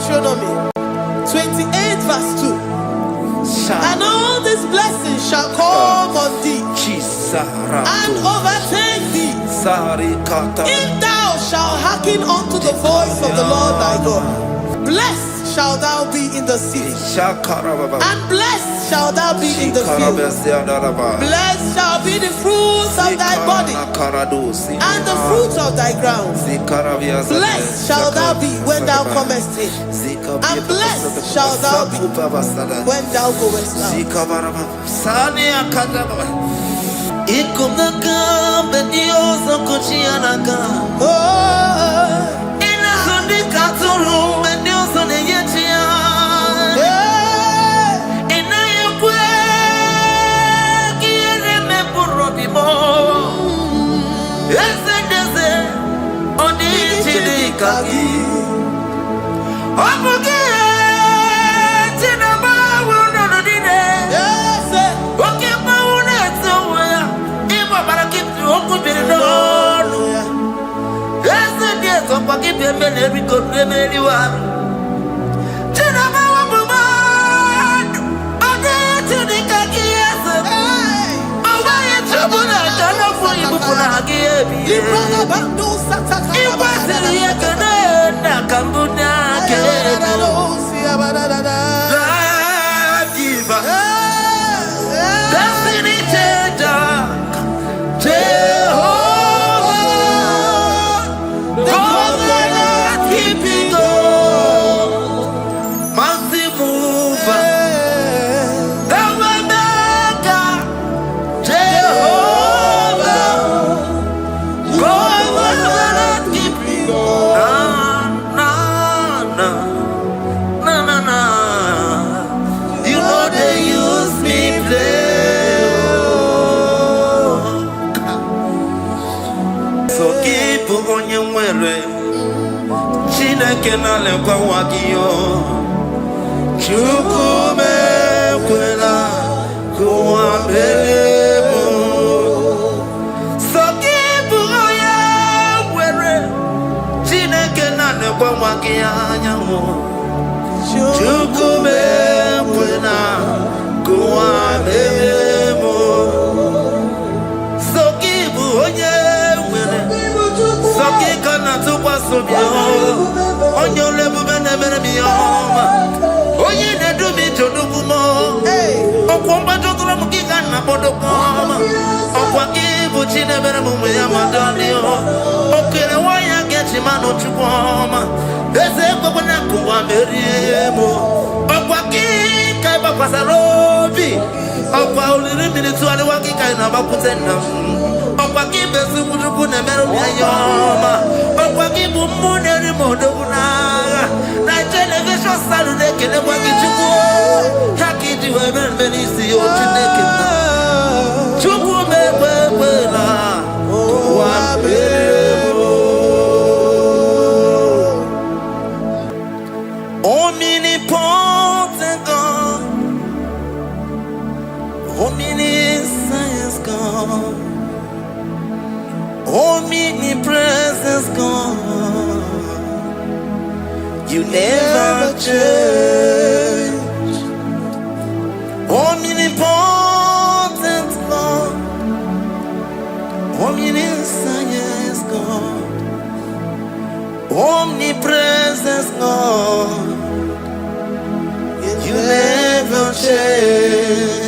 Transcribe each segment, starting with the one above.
Deuteronomy 28 verse 2. And all these blessings shall come on thee and overtake thee if thou shalt hearken unto the voice of the Lord thy God. Blessed shalt thou be in the city, and blessed shalt thou be in the field. Blessed shall be the fruits of thy body, and the fruits of thy ground. Blessed shalt thou be when thou comest in, and blessed shalt thou be when thou goest out. Omnipotent God, omniscience God, omnipresence God, you never change. Omnipotent God, omniscience God, omnipresence God, you never change.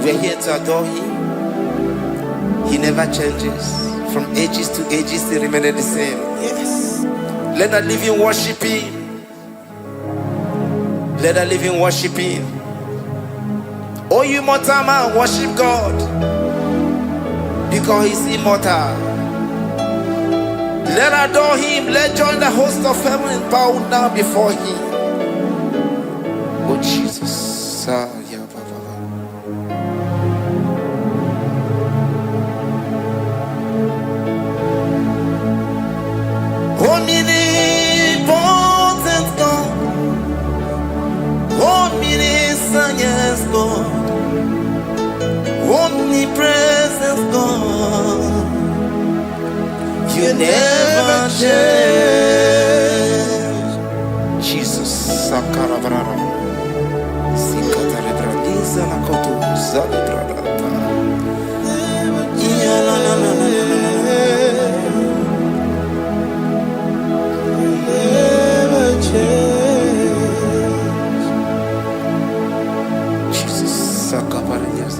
We're here to adore Him. He never changes. From ages to ages, He remains the same. Yes. Let the living worship Him. Let the living worship Him. Oh, you mortal man, worship God, because He's immortal. Let adore Him. Let join the host of heaven and bow down before Him. Oh Jesus. Omnipotent God, omniscience God, omnipresence God, you never change. Sakarabrara. Sikatalebradiza la koto zalebrada. Ya la la la la la. Never change. Jesus Sakaparias.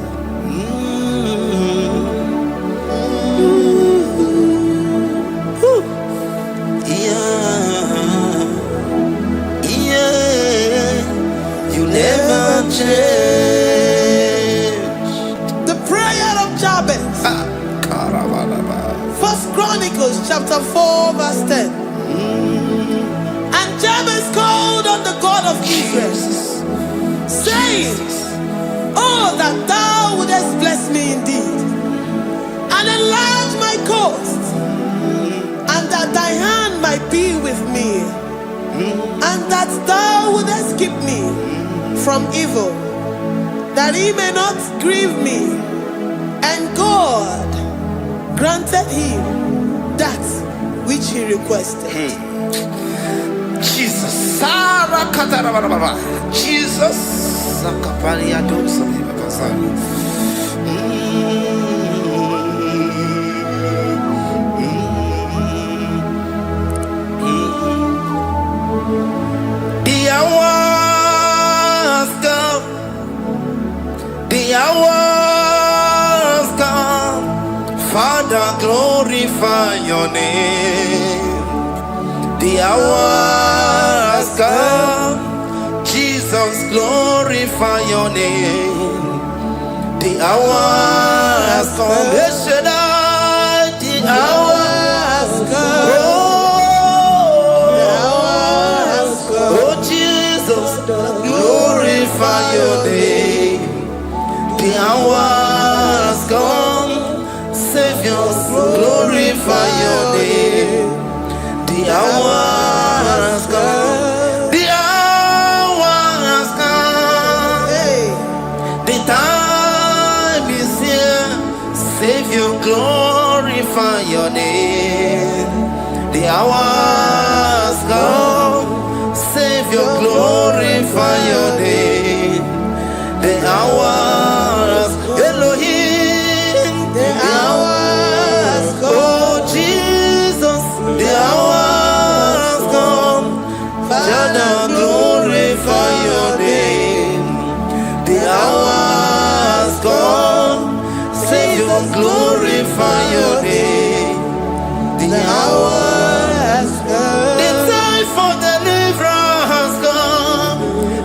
You never change. The prayer of Jabez. First Chronicles chapter 4 verse 10. And Jabez called on the God of Israel, saying, oh, that thou wouldest bless me indeed, and enlarge my coast, and that thy hand might be with me, and that thou wouldest keep me from evil, that he may not grieve me. And God granted him that which he requested. Jesus, Sarah Katarababa, Jesus, Sakaparia Dosa. The hours come, the hours come, Father, glorify your name. The hours come, Jesus, glorify your name. The hours come, the hours come. Oh Jesus, glorify your name. The hours come, Savior, glorify your name. The hours come, the hours come. The time is here, Savior, glorify your name. The hours come, Savior, glorify your name. The hours, Elohim, the hours come. Oh Jesus, the hours come. Father, glorify your name. The hours come, Savior, glorify your name. The hours come. The time for deliverance has come.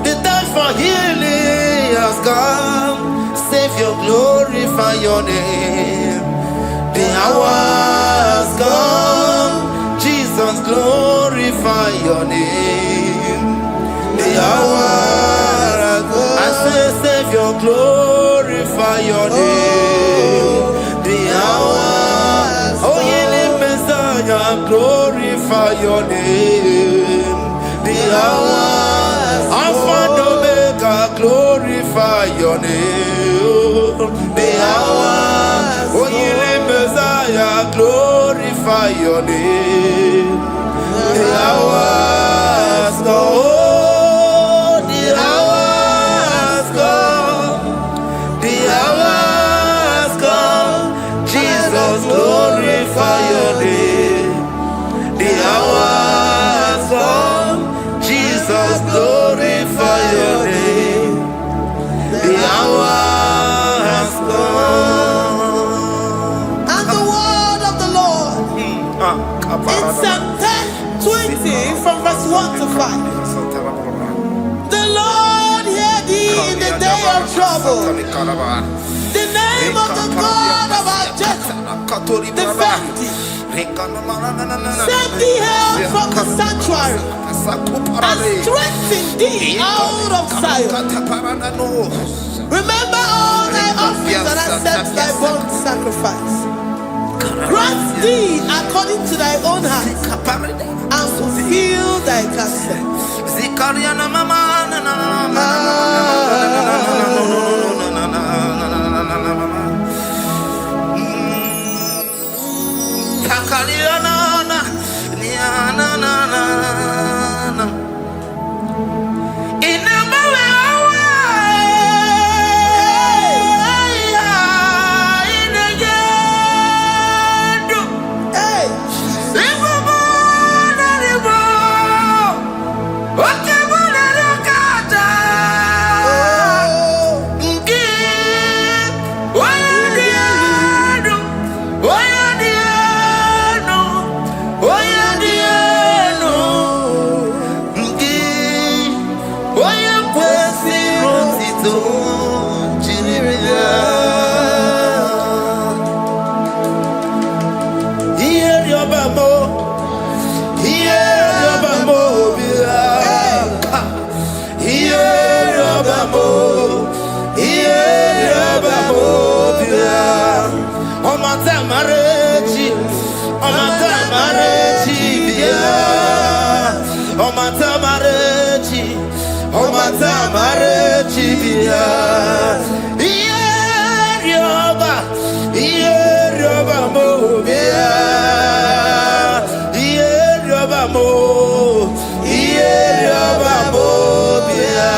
The time for healing has come. Savior, glorify your name. The hours come. Jesus, glorify your name. The hours come. I say, Savior, glorify your name. The hours. Oh, healing Messiah, glorify your name. The hours. Alpha and Omega, glorify your name. The hours. Oh, healing Messiah, glorify your name. The hours come. Oh, the hours come. The hours come. Jesus, glorify your name. The hours come. Jesus, glorify your name. The hours come. And the word of the Lord in Psalm 10:20 from verse 1 to 5. The Lord hear thee in the day of trouble. The name of the God of our Jacob defend thee. Send thee help from the sanctuary and strengthen thee out of Zion. Remember all thy offerings and accept thy burnt sacrifice. Grant thee according to thy own heart and fulfill thy counsel. marechi, omata marechi bia. Yoba mo bia. Yoba mo bia.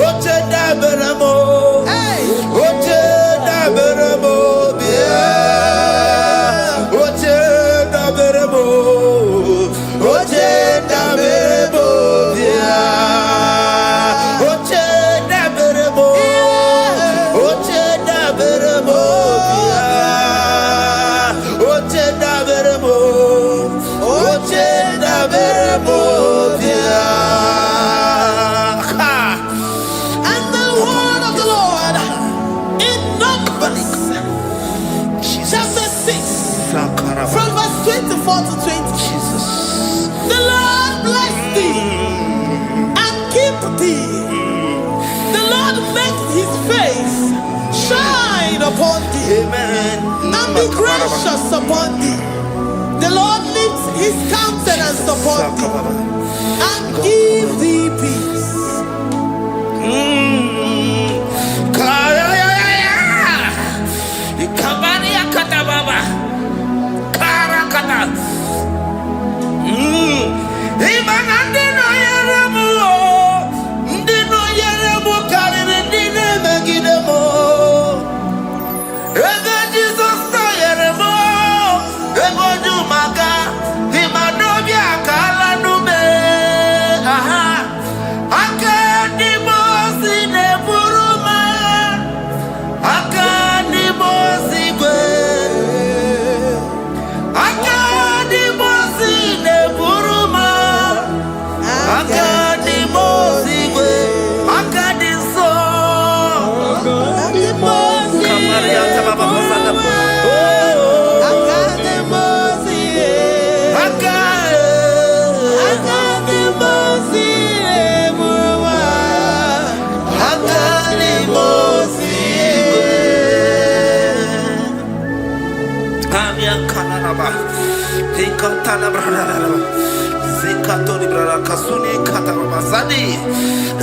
Oche da beramo, oche da beramo bia. Oche da beramo, oche da beramo bia. Oche da beramo, oche da beramo bia. Oche da beramo, oche da beramo bia. And the word of the Lord in Numbers chapter 6 from verse 24 to 20. The Lord bless thee and keep thee. The Lord make his face shine upon thee. Amen. And be gracious upon thee. The Lord lifts his countenance upon thee and give thee peace.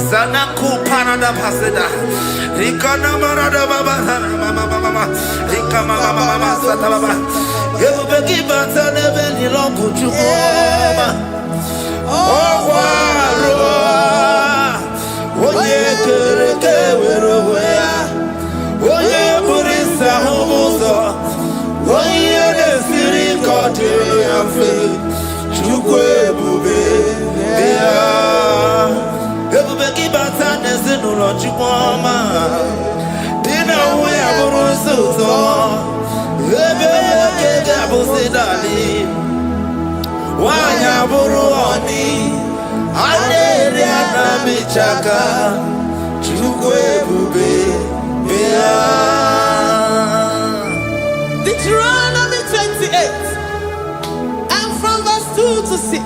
Zanaku Panada Paseda, Rikana Marada Baba, Mama, Rikama Mama Satababa, Yubeki Batana Beni Longu Chuma, Oh, Oye Kereke Weroya, Oye Burisa Homoso, Oye Siri Kotea Fe, Chukwe Bube, Everybody batana zinuro chukoma. Dina we aburuso. Ebe kega busidali. Wanya buruoni. Ade ana bichaka. Chukwe bube. Deuteronomy 28 and from verse 2 to 6.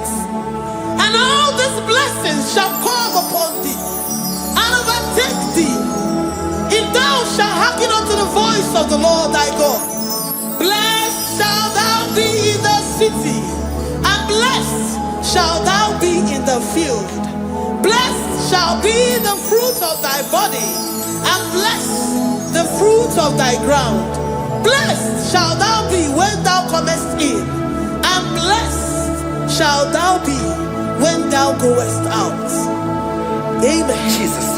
And all these blessings shall come upon thee and overtake thee, if thou shalt hearken unto the voice of the Lord thy God. Blessed shalt thou be in the city, and blessed shalt thou be in the field. Blessed shall be the fruit of thy body, and blessed the fruit of thy ground. Blessed shalt thou be when thou comest in, and blessed shalt thou be when thou goest out. Amen. Jesus.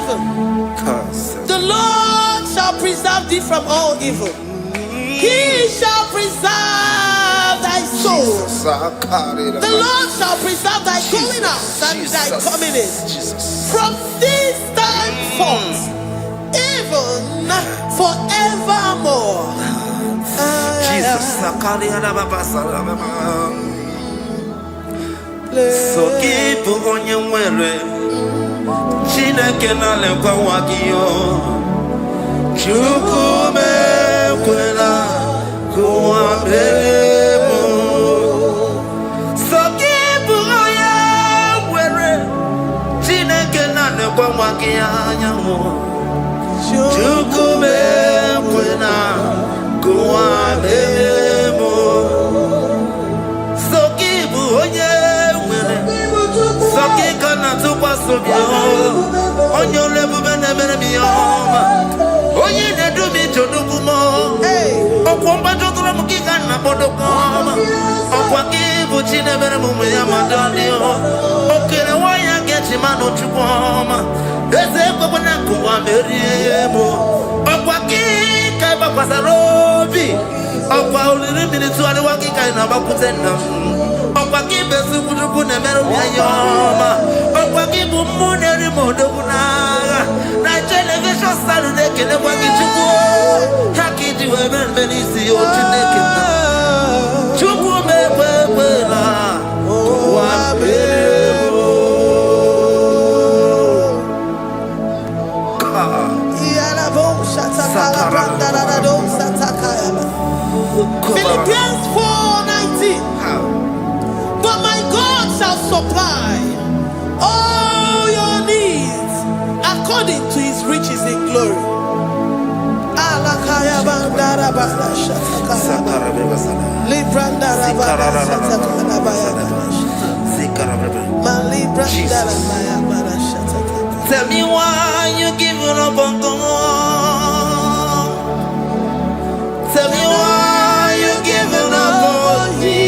11. The Lord shall preserve thee from all evil. He shall preserve thy soul. The Lord shall preserve thy going out and thy coming in. From this time forth, even forevermore. Jesus. So keep on your way. Chineke na lekwa wagiyo. Chukume kwela kuwabemo. So keep on your way. Chineke na lekwa wagiyo. Chukume kwela kuwabemo. So keep on your Sakikana to Pasubio, on your level, Oye, they do me to Dukumo, or Quambato Ramukana Bodokama, or Quakibu Chineberamumia Madonio, okay, why I get him out of Chupama, there's a Babanaku, Meriemo, or Quaki, Kabapasarobi, or Pauli minutes to Adawaki Kainabakutena. Opakibe sukuruku na meru ya yoma. Opakibu muneri modokuna. Na television Saturday kene wakichuku. Hakiti wemen benisi otineke na. Chuku mewewela. Wabebo. Philippians 4:19. But my God shall supply all your needs according to his riches in glory. Tell me why you giving up on God. Tell me why you giving up on me.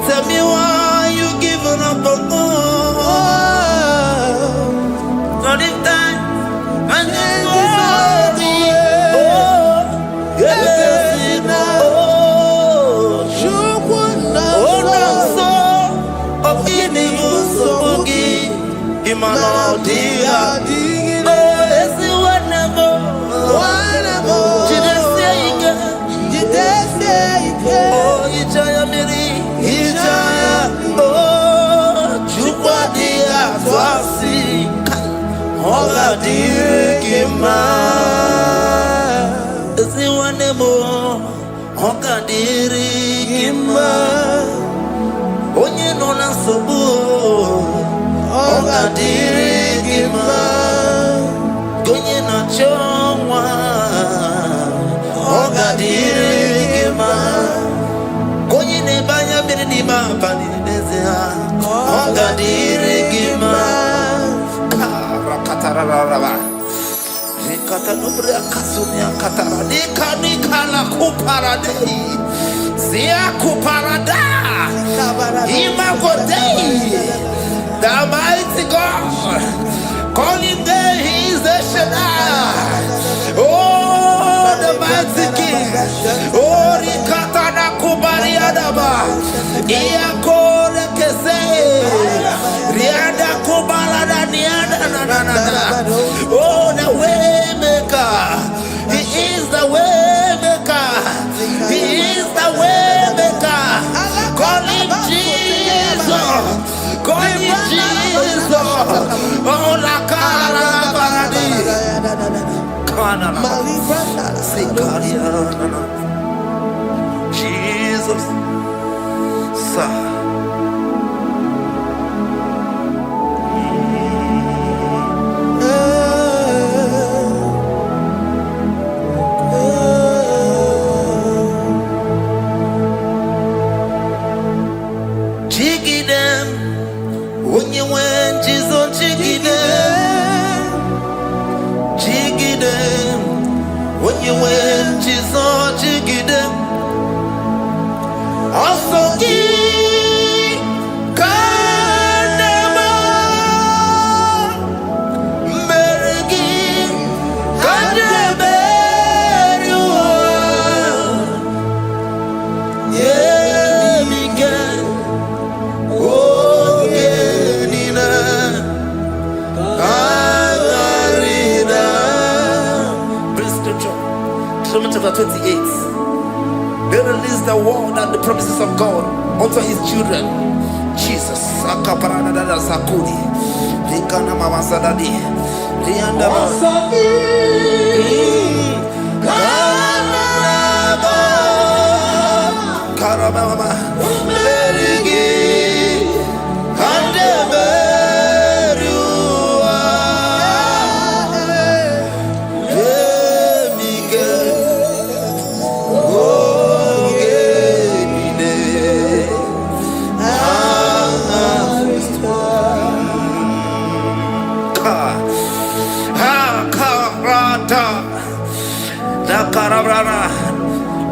Tell me why you giving up on God. Not in time and then glory. Oh, so of giving you so boogie. Imano dia. Oh, it's the wonderful. Oh, Ijaya Miri, Ijaya, oh, Chupadia, Twasi, Hola Dirikima, Ziwanemo, Hoka Dirikima, Onye Nona Sobu, Hoka Dirikima, Gonye na Chongwa, Hoka Dirikima. Banya Minima Paninezia, Honga Dirigima, Rakatarava, Rikatanubria Kasunia Katara, Nikala Kuparade, Zia Kuparada, Imagodei, the mighty God, calling there, he is the Shaddai. Oh, the mighty King, oh, Rikatana Kubariadaba, Iakore Kese, Riada Kubalada Niada, oh, the Waymaker, he is the Waymaker, he is the Waymaker, call him Jesus, call him Jesus, oh, la cara Baradi. Jesus, jiggy them when you went, Jesus, jiggy them, jiggy them. When you went, Jesus, jiggy them. Also give Deuteronomy chapter 28. They release the word and the promises of God unto his children. Jesus.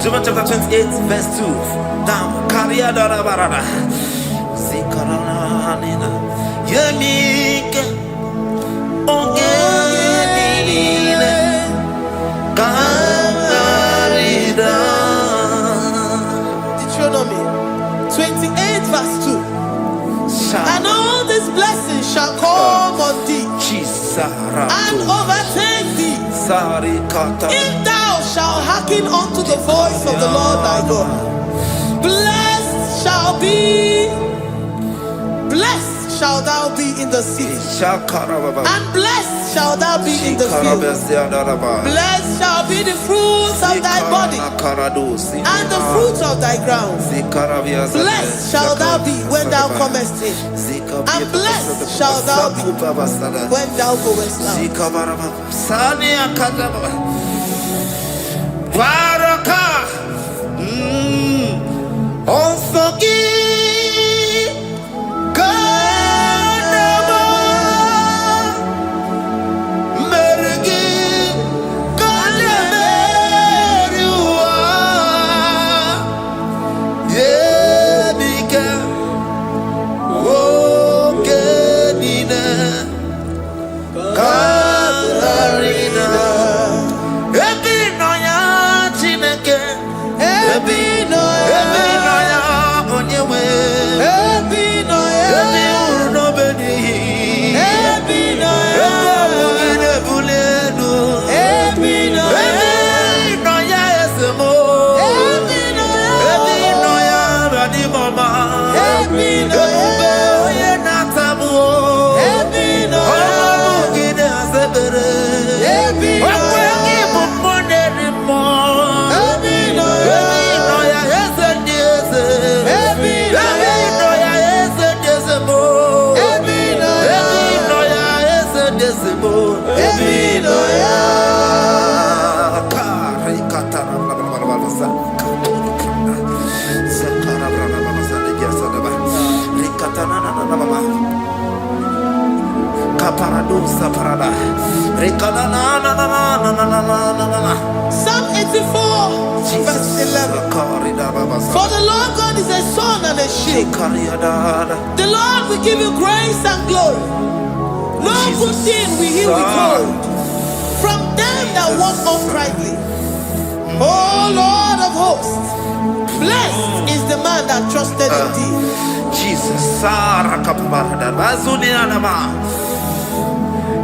Deuteronomy chapter 28, verse 2. Down. Deuteronomy 28, verse 2. And all these blessings shall come on thee and overtake thee, if thou shalt hearken unto the voice of the Lord thy God. Blessed shall thou be in the city, and blessed shall thou be in the field. Blessed shall be the fruits of thy body, and the fruits of thy ground. Blessed shall thou be when thou comest in, and blessed shall thou be when thou goest out. Psalm 84, verse 11. For the Lord God is a sun and a shield. The Lord will give you grace and glory. No good thing will he withhold from them that walk uprightly. O Lord of hosts, blessed is the man that trusted in thee. Jesus.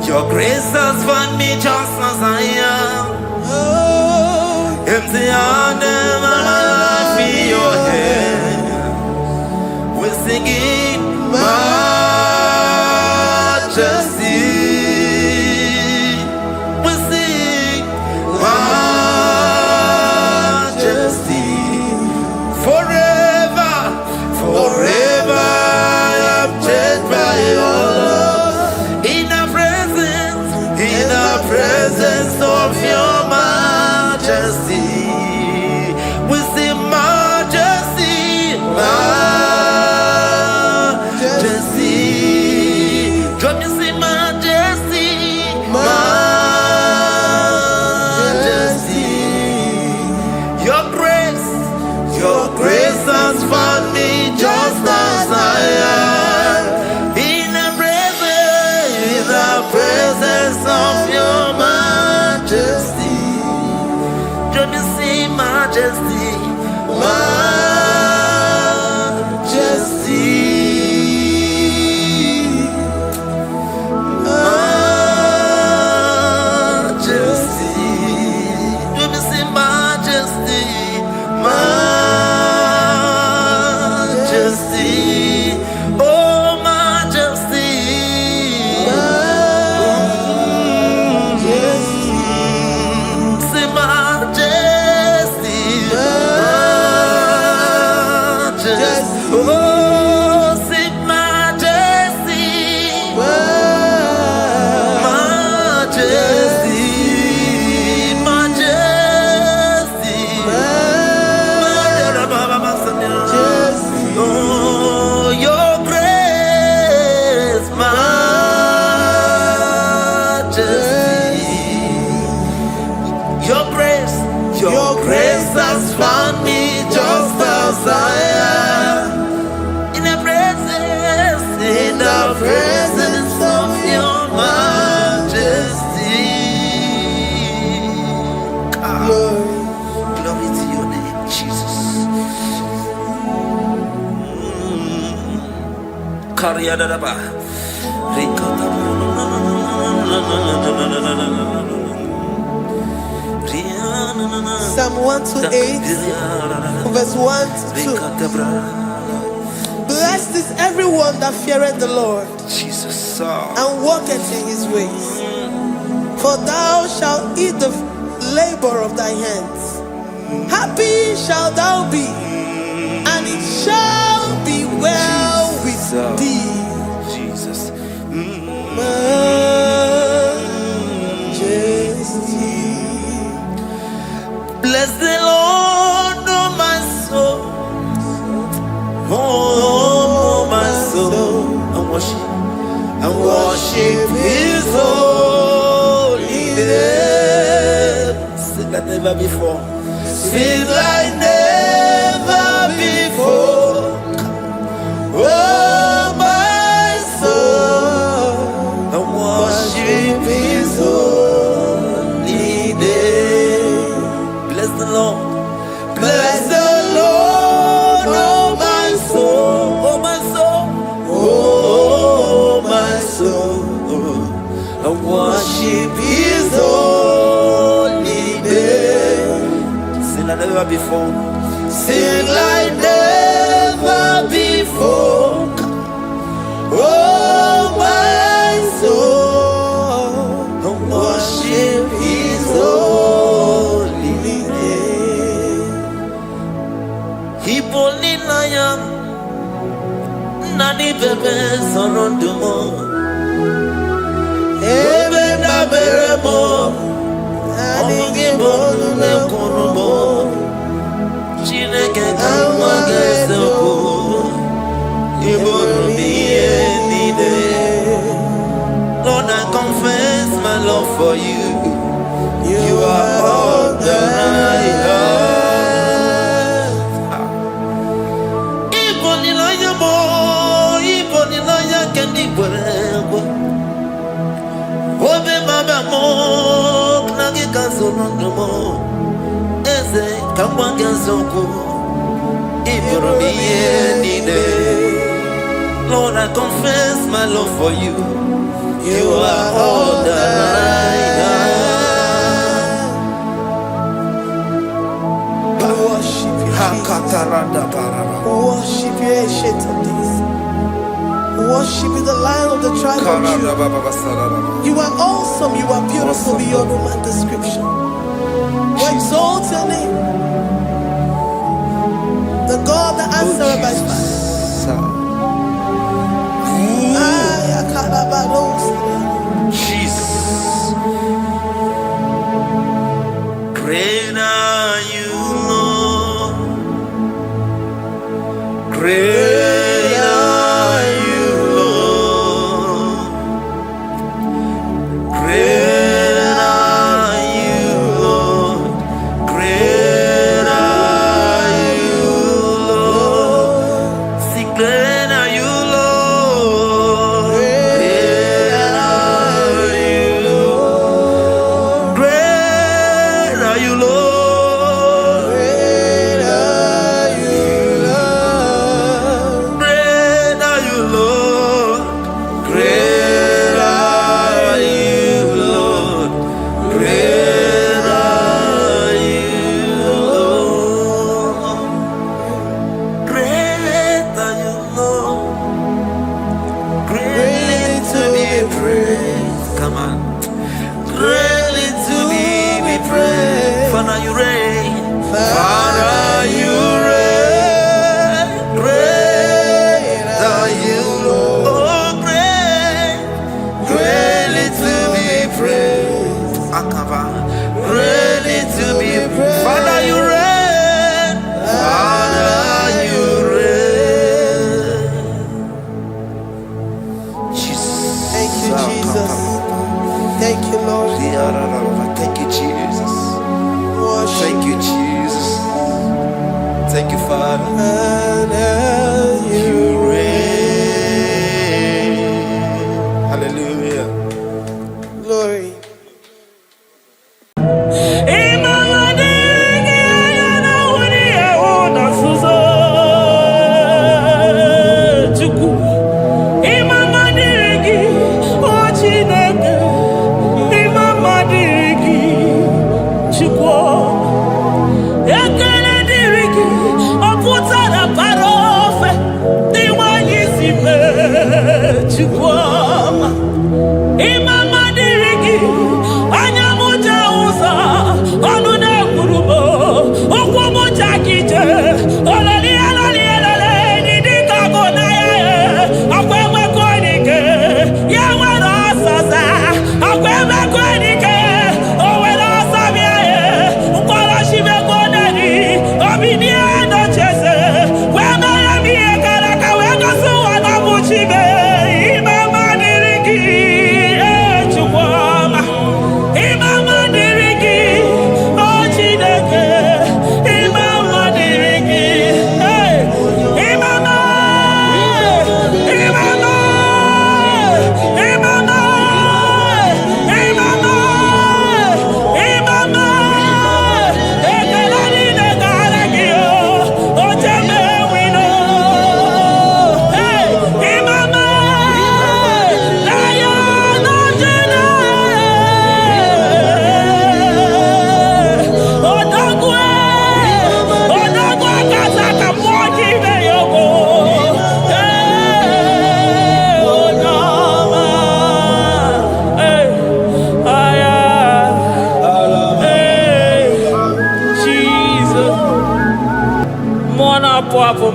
Your grace has found me just as I am. Empty handed, and I feel your hand. We're singing majesty. We sing majesty. Forever, forever I'm changed by your love. In the presence of your majesty, we see majesty, majesty. Come you see majesty, majesty. Your grace has found me just as I am. In the presence of your majesty. majesty. Your grace has found me just as I am. In the presence of your majesty. Glory to your name, Jesus. Psalm 128, verse 1 to 2. Blessed is everyone that feareth the Lord, Jesus, and walketh in his ways. For thou shalt eat the labor of thy hands. Happy shalt thou be, and it shall be well with thee. Jesus. Majesty. Bless the Lord, oh my soul. Oh, my soul. And worship his holy name. Sing like never before. Sing like never before. Oh, my soul. And worship his holy name. Bless the Lord. Bless the Lord, oh my soul, oh my soul, oh my soul, and worship his holy name. Sing like never before. Sing like never before. Oh my soul, and worship his holy name. Hipoli nayam nani bebe sorondumo ebe na beremo omugi bolu ne kurumo chineke kama gesoko ibonu miye nide. Lord, I confess my love for you. You are all that I have. Obe mama mo knagi kazono mo eze kamwange zoko ibromi yenide. Lord, I confess my love for you. You are all that I have. Worship you, worship you, ancient of days. Worship you, the Lion of the tribe of Judah. You are awesome, you are beautiful beyond human description. We exalt your name, the God that answered by fire. Jesus. Great are you, Lord. Great are you, Lord. Great are you, Lord. Great are you, Lord. See, great are you, Lord. Great are you, Thank you, Lord. Thank you, Jesus. Worship. Thank you, Jesus. Thank you, Father. And You reign. Hallelujah. glory.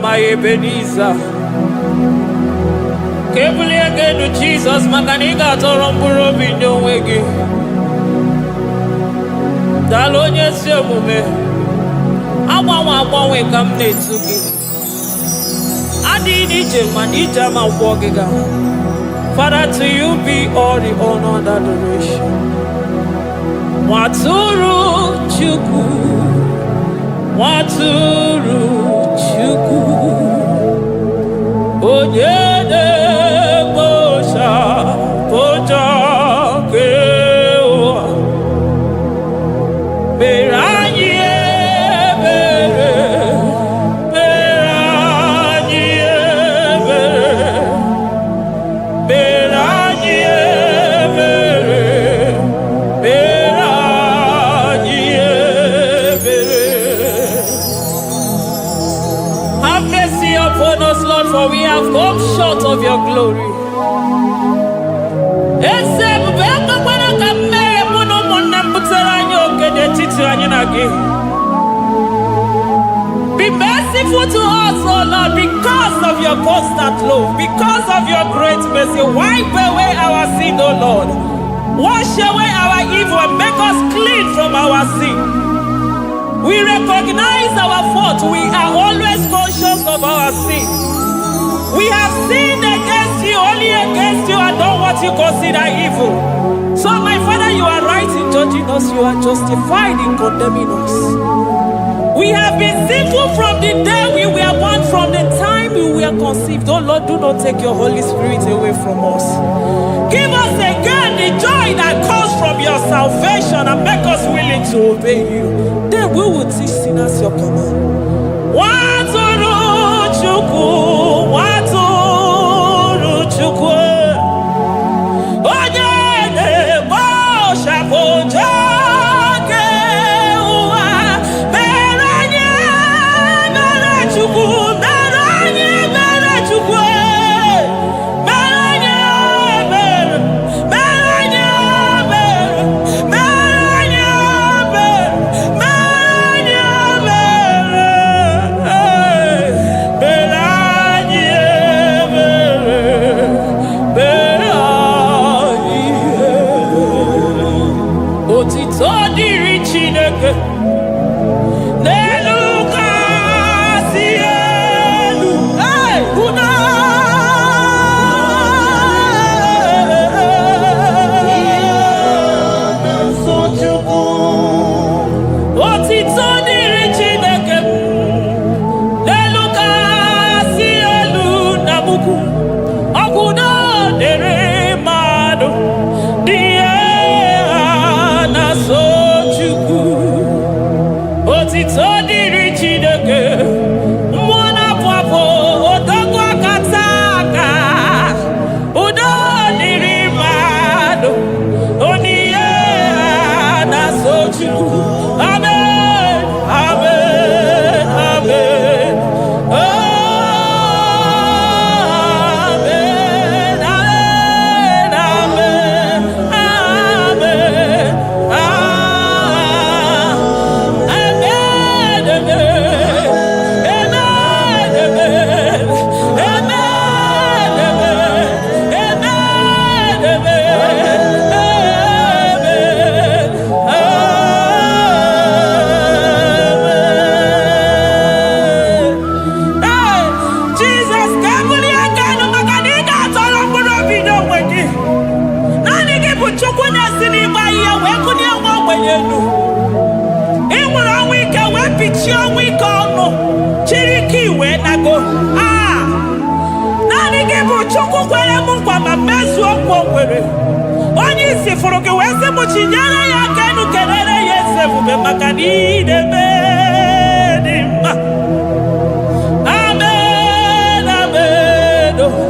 My Ebenezer, Kebuli again to Jesus, Makanika Toromburo Bino Wegi. Dalonia Semume, Awa we come to me. Adi Nije Manija Ma Wogiga. Father, to you be all the honor and adoration. Waturu Chuku, Waturu. Onyede bosha poja kewa Beranye bere Beranye bere Beranye bere Beranye bere. Have mercy upon us, Lord, for we have come short of your glory. Be merciful to us, oh Lord, because of your constant love, because of your great mercy. Wipe away our sin, oh Lord. Wash away our evil and make us clean from our sin. We recognize our fault. We are always conscious of our sin. We have sinned against you, only against you, and done what you consider evil. So, my Father, you are right in judging us. You are justified in condemning us. We have been sinful from the day we were born, from the time we were conceived. Oh Lord, do not take your Holy Spirit away from us. Give us again the joy that comes from your salvation and make us willing to obey you. Then we will teach sinners your command. Waturu Chukwu, Waturu Chukwu. Onyede bosha poja kewa. Beranye bere Chukwu, beranye bere Chukwu. Beranye bere, beranye bere, beranye bere, beranye bere. Beranye bere, beranye. Otito diri Chineke. Amen. Amen. Amen. Amen. Amen. Amen. onye isi fụrụ gị wee sị m chinyere ya aka enu kelere ya eze ebube maka na idebe dị mma. Amen. Amen. Amen.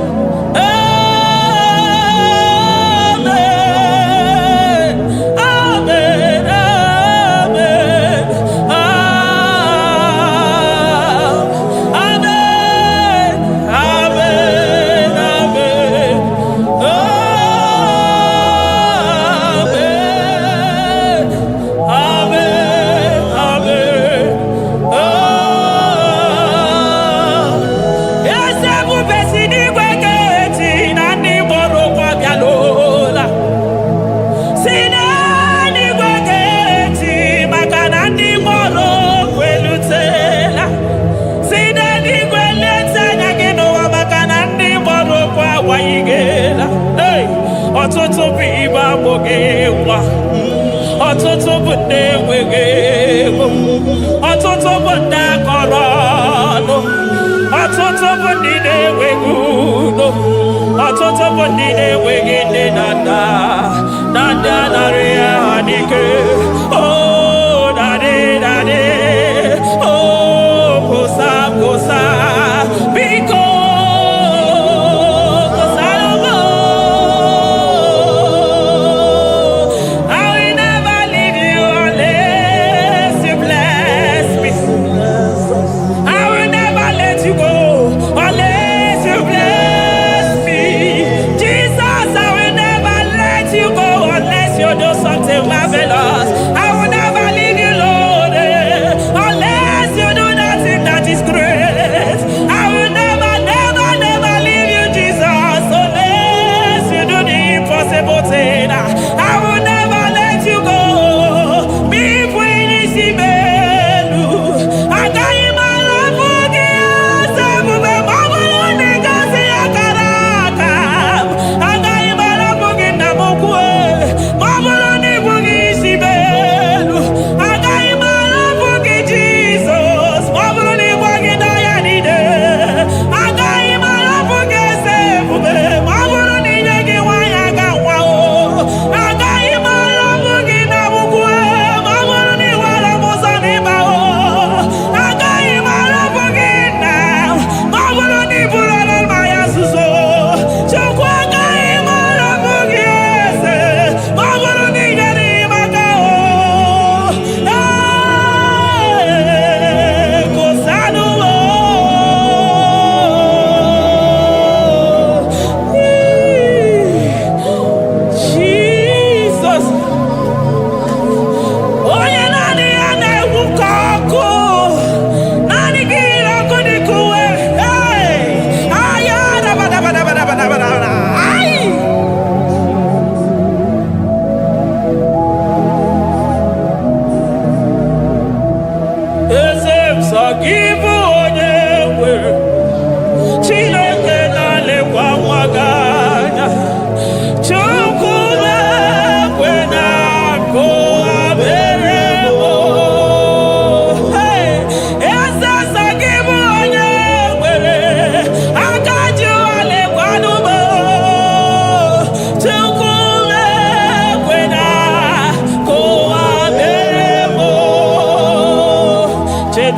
Ọtụtụ bụ ibe agbụghị nwa, ọtụtụ bụ ndị enweghị ego, ọtụtụ bụ ndị akọrọ ọnụ, ọtụtụ bụ ndị na-enweghị udo, ọtụtụ bụ ndị na-enweghị nne na nna, na ndị anarị ya n'ike. Oh, daddy, daddy, oh, kosa, kosa, biko.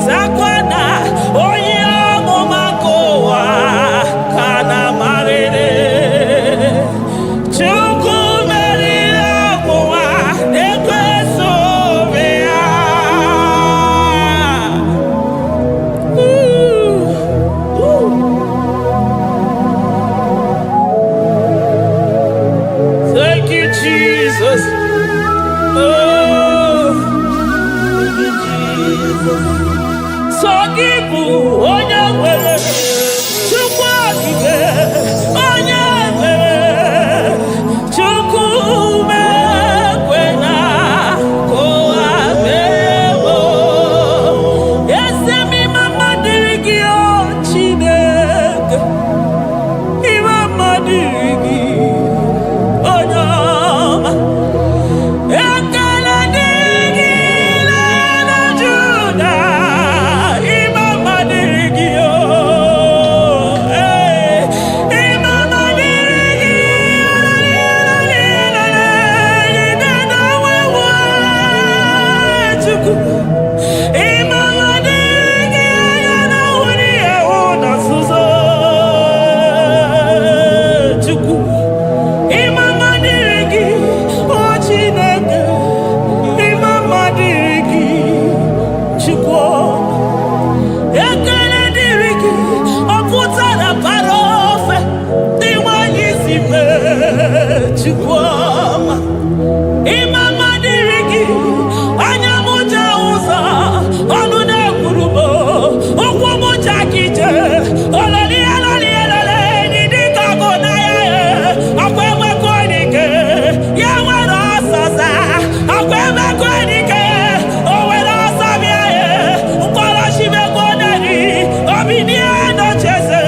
Zakwana So give onye nwere Chukwu okike onye mere Chukwu mekwena kowa mebo Esemi mama dirigi o Chineke Imama dirigi onyama Ekele dirigi na Juda Imama dirigi o Imama dirigi Chukwu Imama dirigi na wuri ewu na suzo Chukwu Imama dirigi o Chineke Imama dirigi Chukwu Ekele dirigi o pụtara para ofe dị nwanyị si mee Chukwu Imama dirigi anya mụja ụzọ ọnụ na-ekwurubo ụkwụ mụja kije ololi eloli elele dị ka ọgụ na ya ọkwa emekọ dike ya nwere ọsọsa ọkwa emekọ dike o nwere ọsọ bịa ya mkpọrọ chimekọ neri obi nie nocheze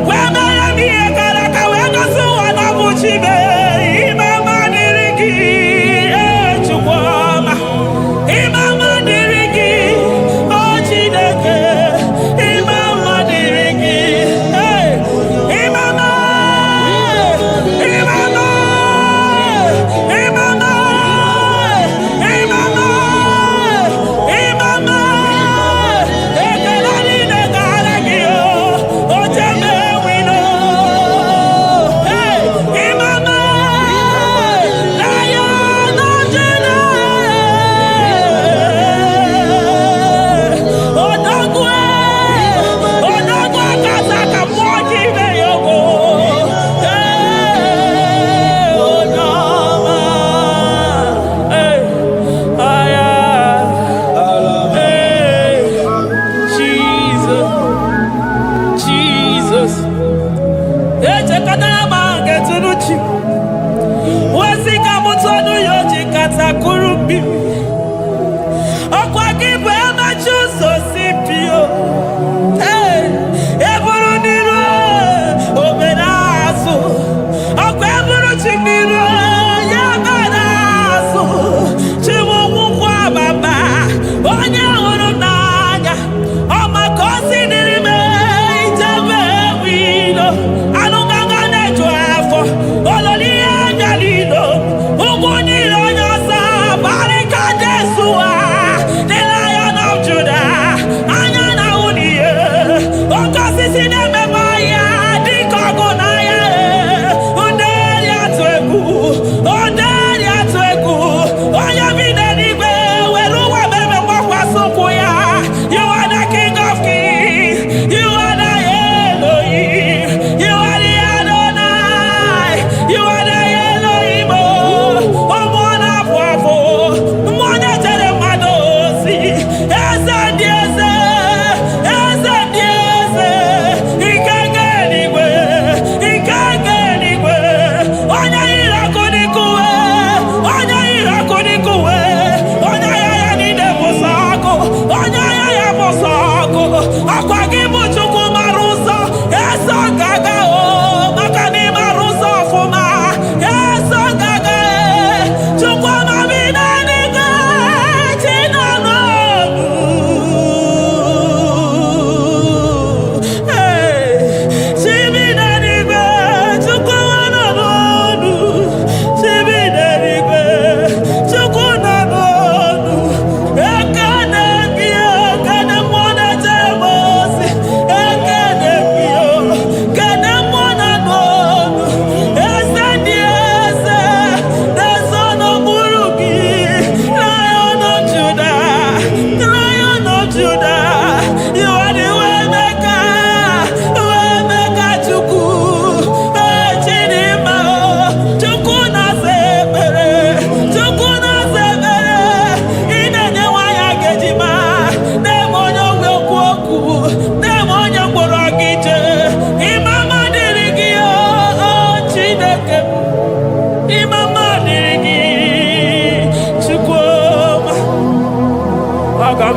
wee mere m ihe gara aka wee gosi ụwa na bụ chime Imama dirigi Chukwuma Imama dirigi o Chineke Imama dirigi Imama Imama Imama Imama Imama ekele niile gara gị o jeme wino Imama Lion of Judah Odogwe Odogwe kasaka mwoji be yogo Onyama Aya Jesus Jesus Echekatara ma ngetunuchi Wazika mutonu yoji katakuru bibi Ọkwa gị bụ emechi ụzọ si pio eburu n'iru obere azụ ọkwa eburu chi n'iru ya mere azụ chiwụkwụkwọ ababa onye hụrụ n'anya ọmaka osi dịrị me ijebe wilo anụgaga na-eju afọ ololi ya bịalilo ụgwụ niile onye ọsọ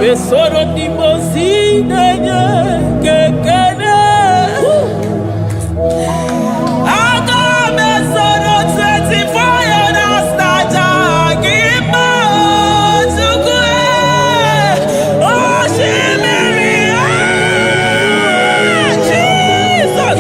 Besoro di mosine kekene. Aga besoro 24 years naja gima tukue. Oh shimiri Jesus.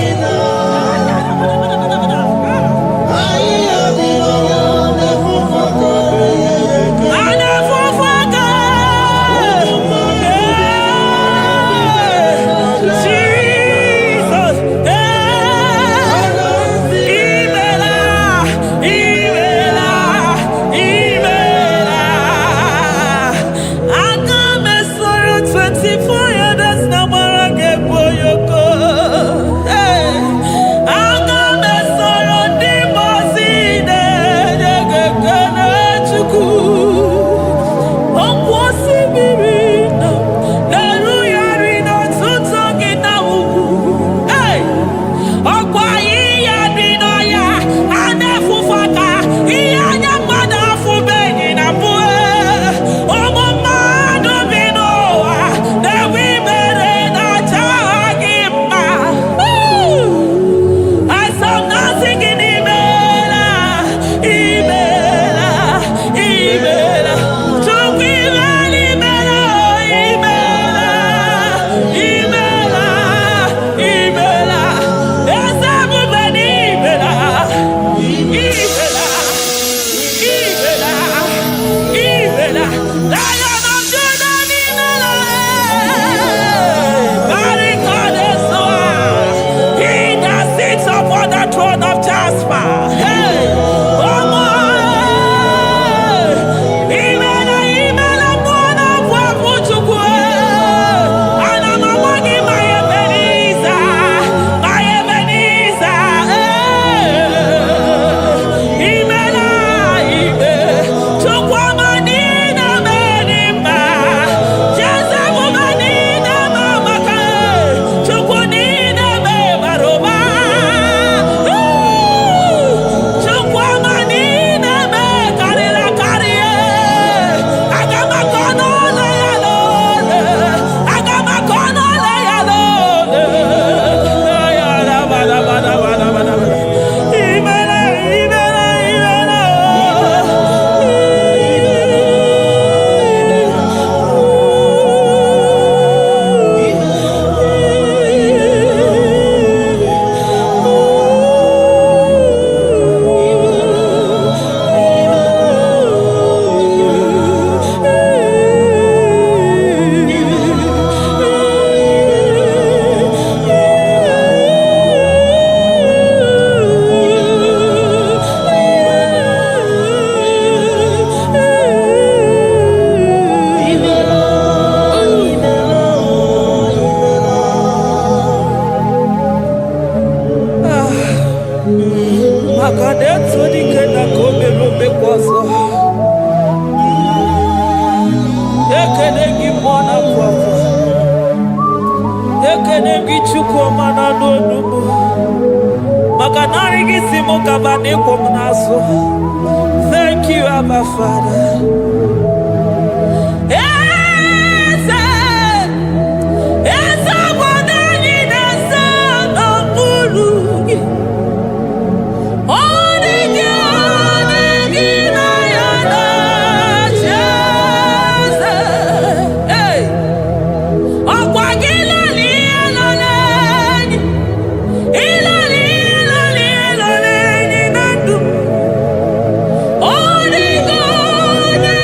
Thank you, Abba Father.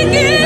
Again.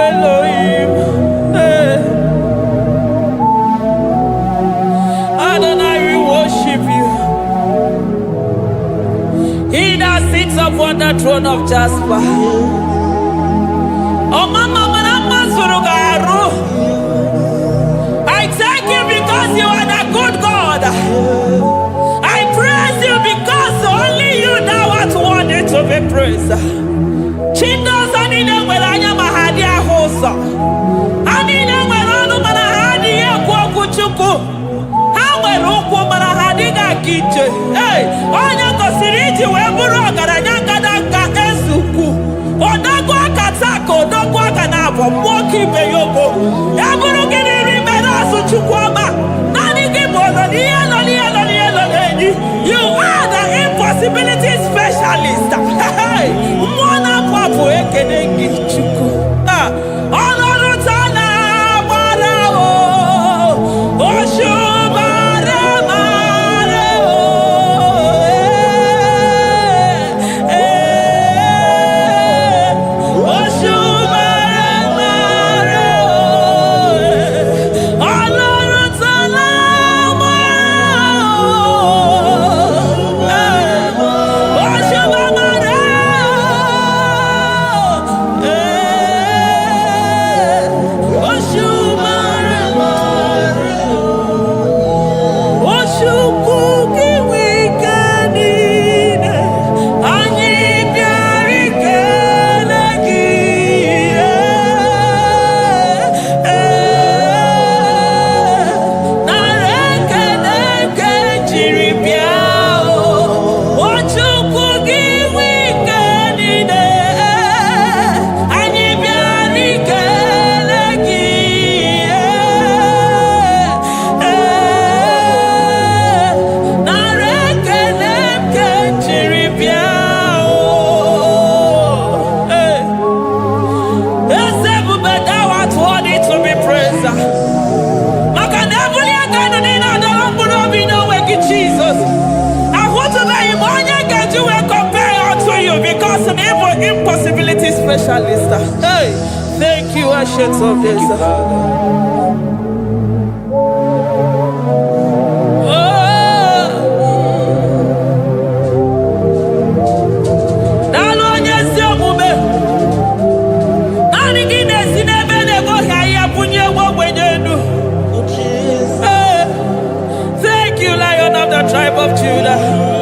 Elohim. Hey. Adonai, we worship you. He that sits upon the throne of Jasper. Oh, Mama, I thank you because you are the good God. I praise you because only you now are worthy to be praised. Chindos anine welanya mahadi ahosa. Anine welanu manahadi ya kwa kuchuku. Hawe ruku manahadi ga kiche. Hey, onya kosiriji weburu agaranya kadaka esuku. Odagwa katako, odagwa kanabo, mwoki beyoko. Yaburu gini rimena suchukwama. Nani gibono, nielo. You are the impossibility specialist. Mwana papu ekenengi chuku. Olorutana marao. Oshubare marao. Oshubare marao. Olorutana impossibility specialist. Hey, thank you, Ancient of Days. Thank you, Lion of the tribe of Judah.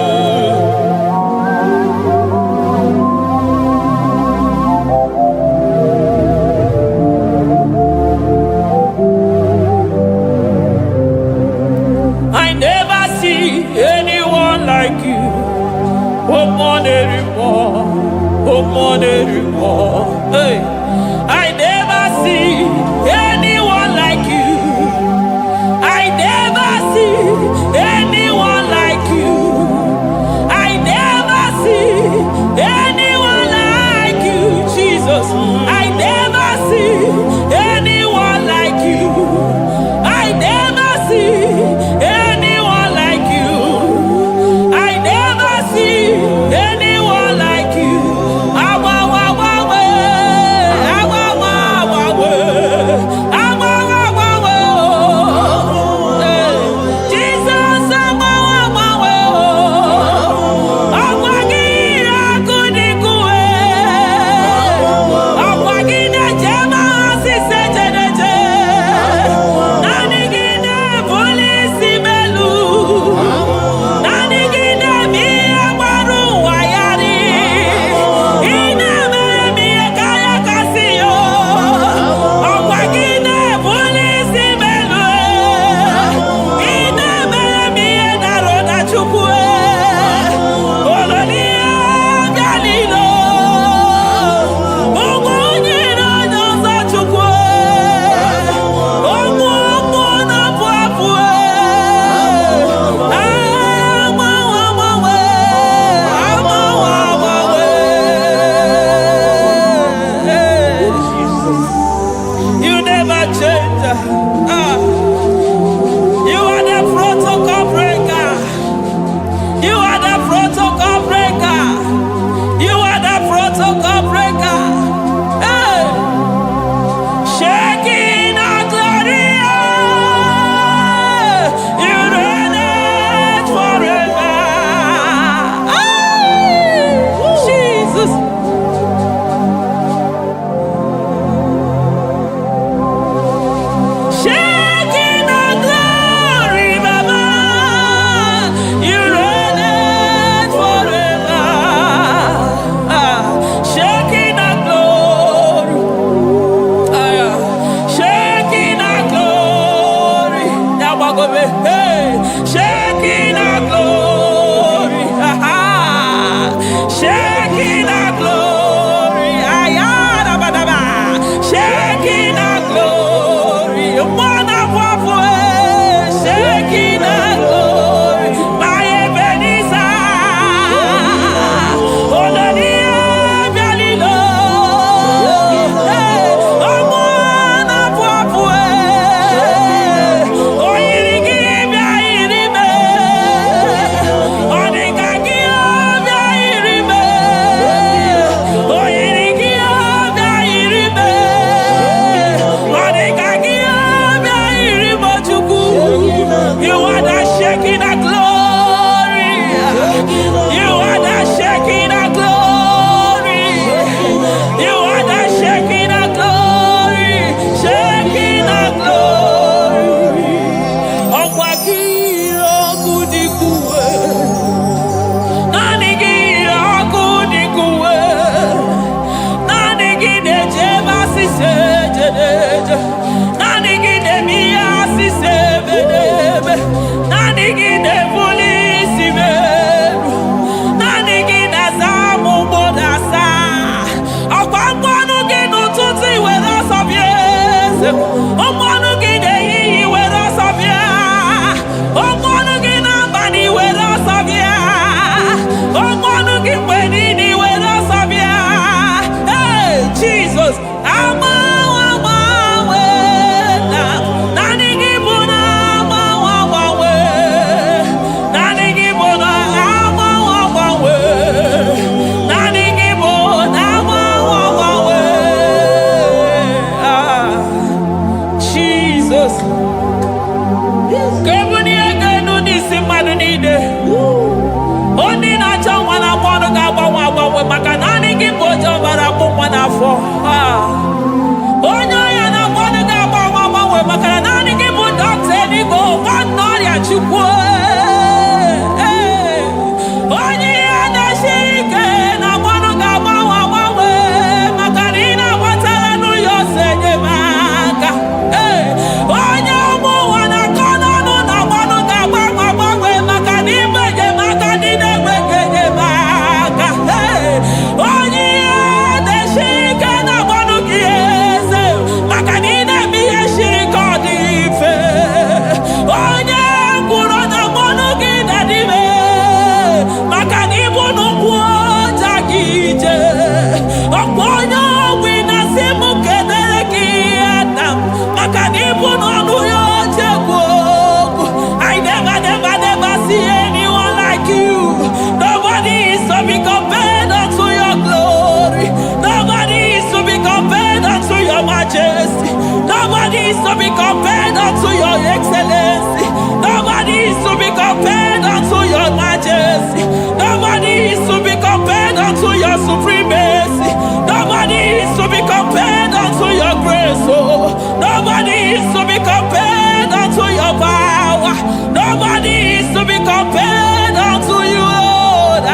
Nobody is to be compared unto your excellency. Nobody is to be compared unto your majesty. Nobody is to be compared unto your supremacy. Nobody is to be compared unto your grace. Oh, nobody is to be compared unto your power. Nobody is to be compared unto you, Lord.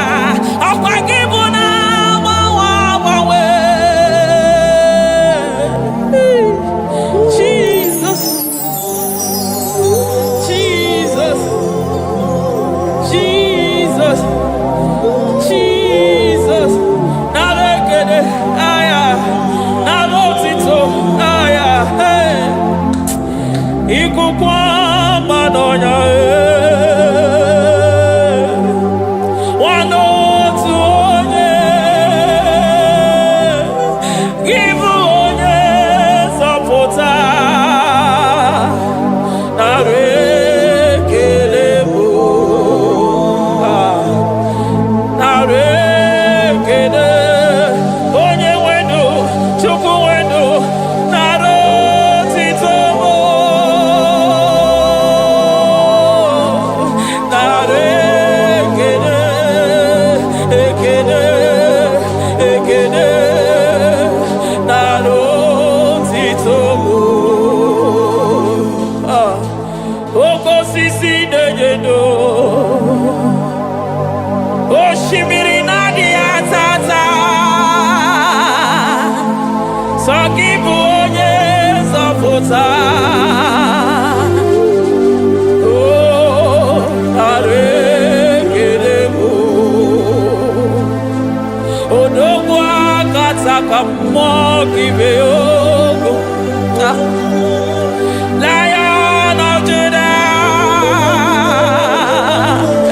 Lion of Judah,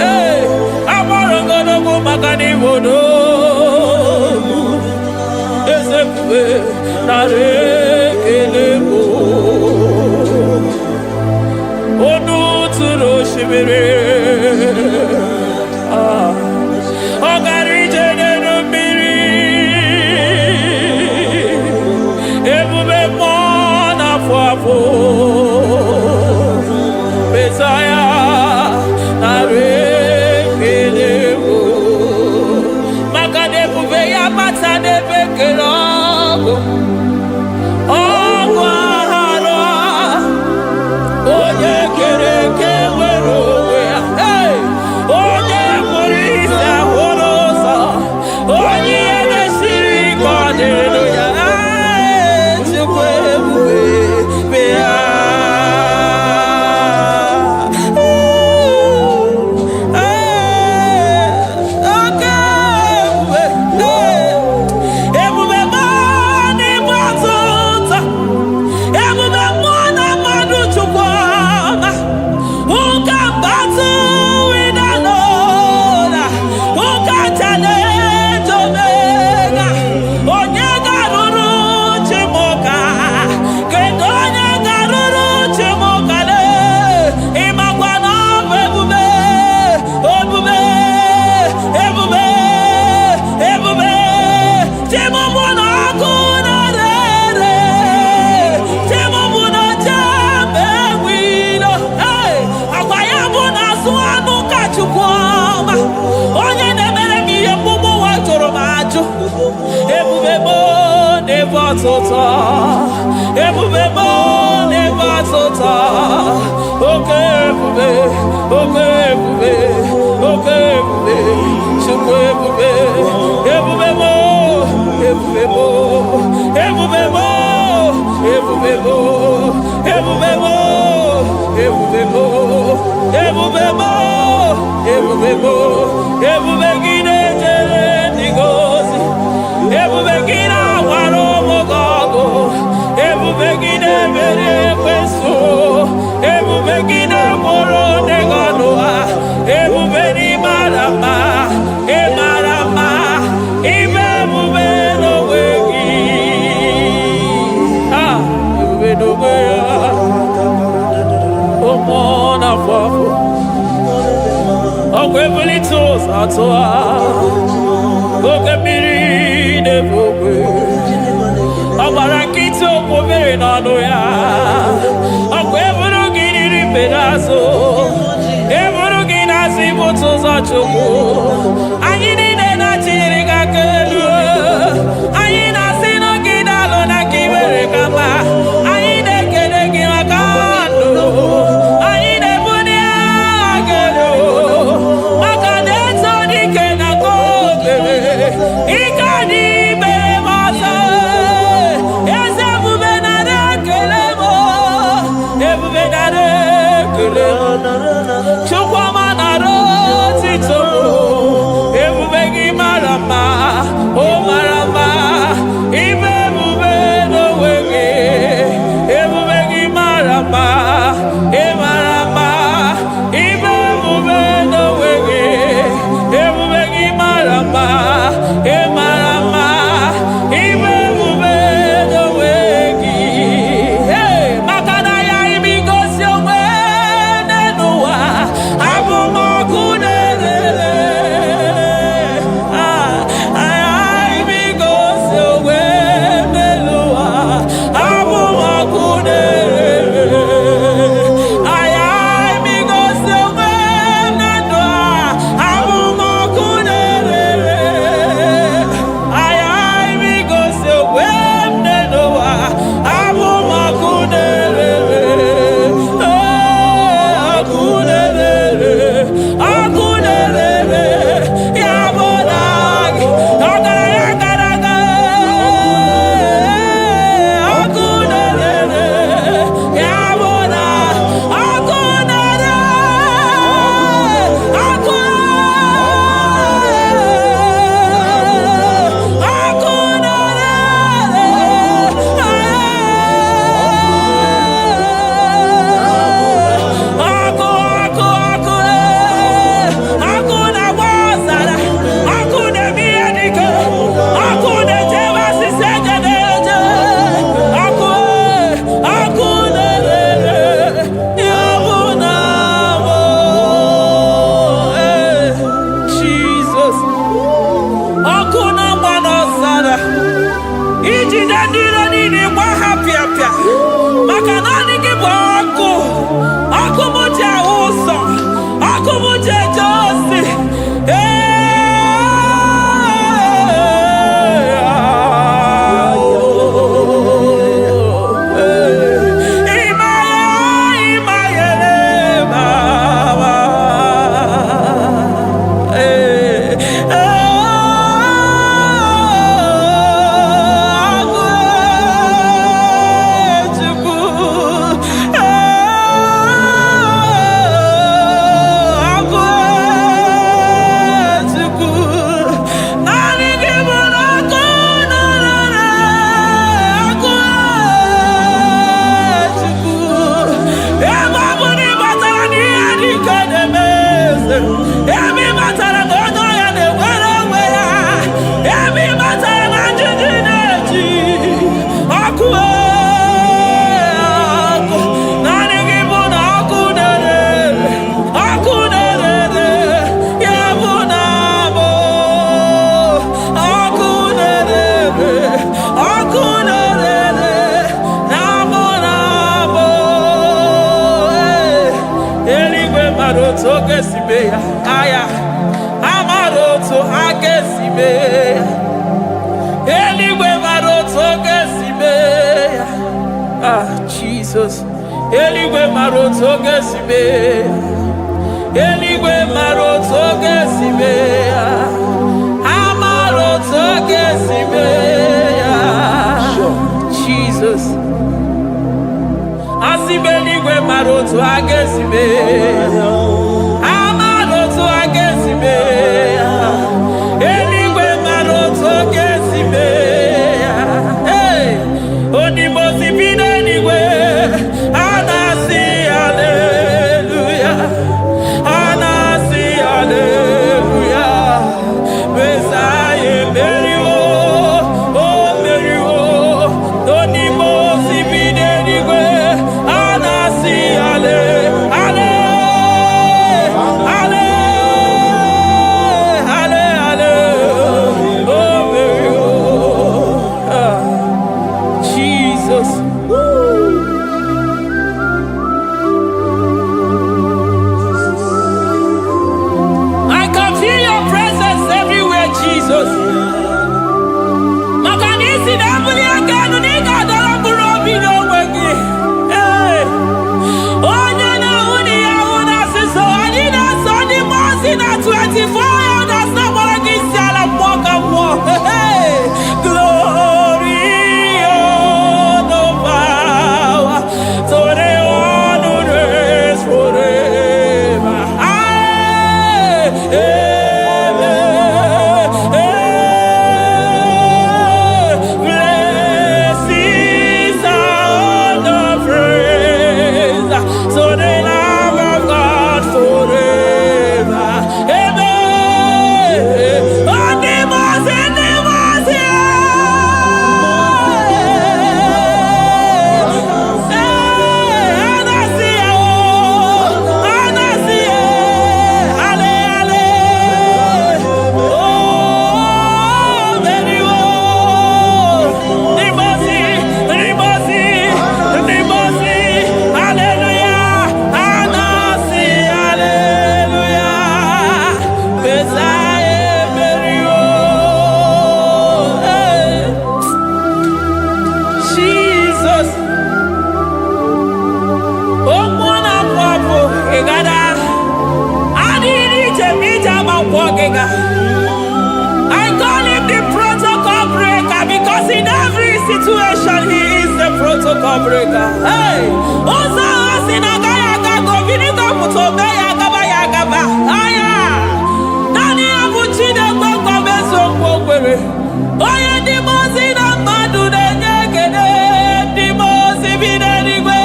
hey, I'm gonna go Magani Wodo, Ezekiel, Narekelebo, Onu Turo Shimere, Ogari Jene Miri, Ebube Mona Fwafo, Messiah, Narekelebo, Magade Buveya Matane Bekelogo, Ogwahara, Oye Kereke Weroya, hey, Oye Morisa Horosa, Oye Neshiri Kwadeloya, Chukwe Buve, Bea. batota. Ebube mo ne batota. Okay, ebube. Okay, ebube. Okay, ebube. Chukwu ebube. Ebube mo. Ebube mo. Ebube mo. Ebube mo. Ebube mo. Ebube mo. Ebube mo. Ebube mo. Ebube gide jere digozi. Ebube gide waro mogogo. Ebube gide mere kweso. Ebube gide moro neganoa. Ebube ni marama. E marama. Ibe ebube no wegi. Ah, ebube no wegi. Omona fafo. Okwebuli tos atoa. Okebiri de bokwe. Abarakito kobere nano ya. Okwebulu giri pedazo. Ebulu ginasi botos achoko. Anyini de na chiriga kelu. Anyina sino gidalo na kibere kama. Anyine kede gimakando. Anyine bunia agelo. Makadeto di kena kobebe. Ikadi bere masa. Eze bubenare kelemo. Ebubenare kelemo. Chukwa manaro tito. Ebubegi marama. Oh marama. Ibe bube no wege. Ebubegi marama. E marama. Ibe bube no wege. Ebubegi marama. E marama. Ibe bube no wege. Hey, makana ya imigosi owe nenua. Abu makunere. Imigosi owe nenua. Abu makunere. Imigosi owe nenua. Abu makunere. Imigosi owe nenua. Abu makunere. Akunere. Yabonagi. Agaraga. Akunere. Yabona. Akunere. Jesus. Akuna manosara. Iji dandiro nini kwa hapia. Makanani kiboko. Akumuche uso. Akumuche josi. Aya, amaroto agesibe, eligwe maroto agesibe. Jesus. Eligwe maroto gesibe. Eligwe maroto gesibe. Amaroto gesibe. Jesus. Asibeligwe maroto agesibe. Amaroto agesibe. Eligwe maroto gesibe. Hey, onimosi bide eligwe. Anasi hallelujah. Anasi hallelujah. Messiah Merio. Oh Merio. Onimosi bide eligwe. Anasi hallelujah. I call him the protocol breaker because in every situation he is the protocol breaker. Hey, Osa Asinagaya Gago Vinika Mutobe Yagaba Yagaba. Aya, Nani Abuchina Boko Beso Bokwe. Oya Dimosina Madu de Nyakene, Dimosi Binanigwe.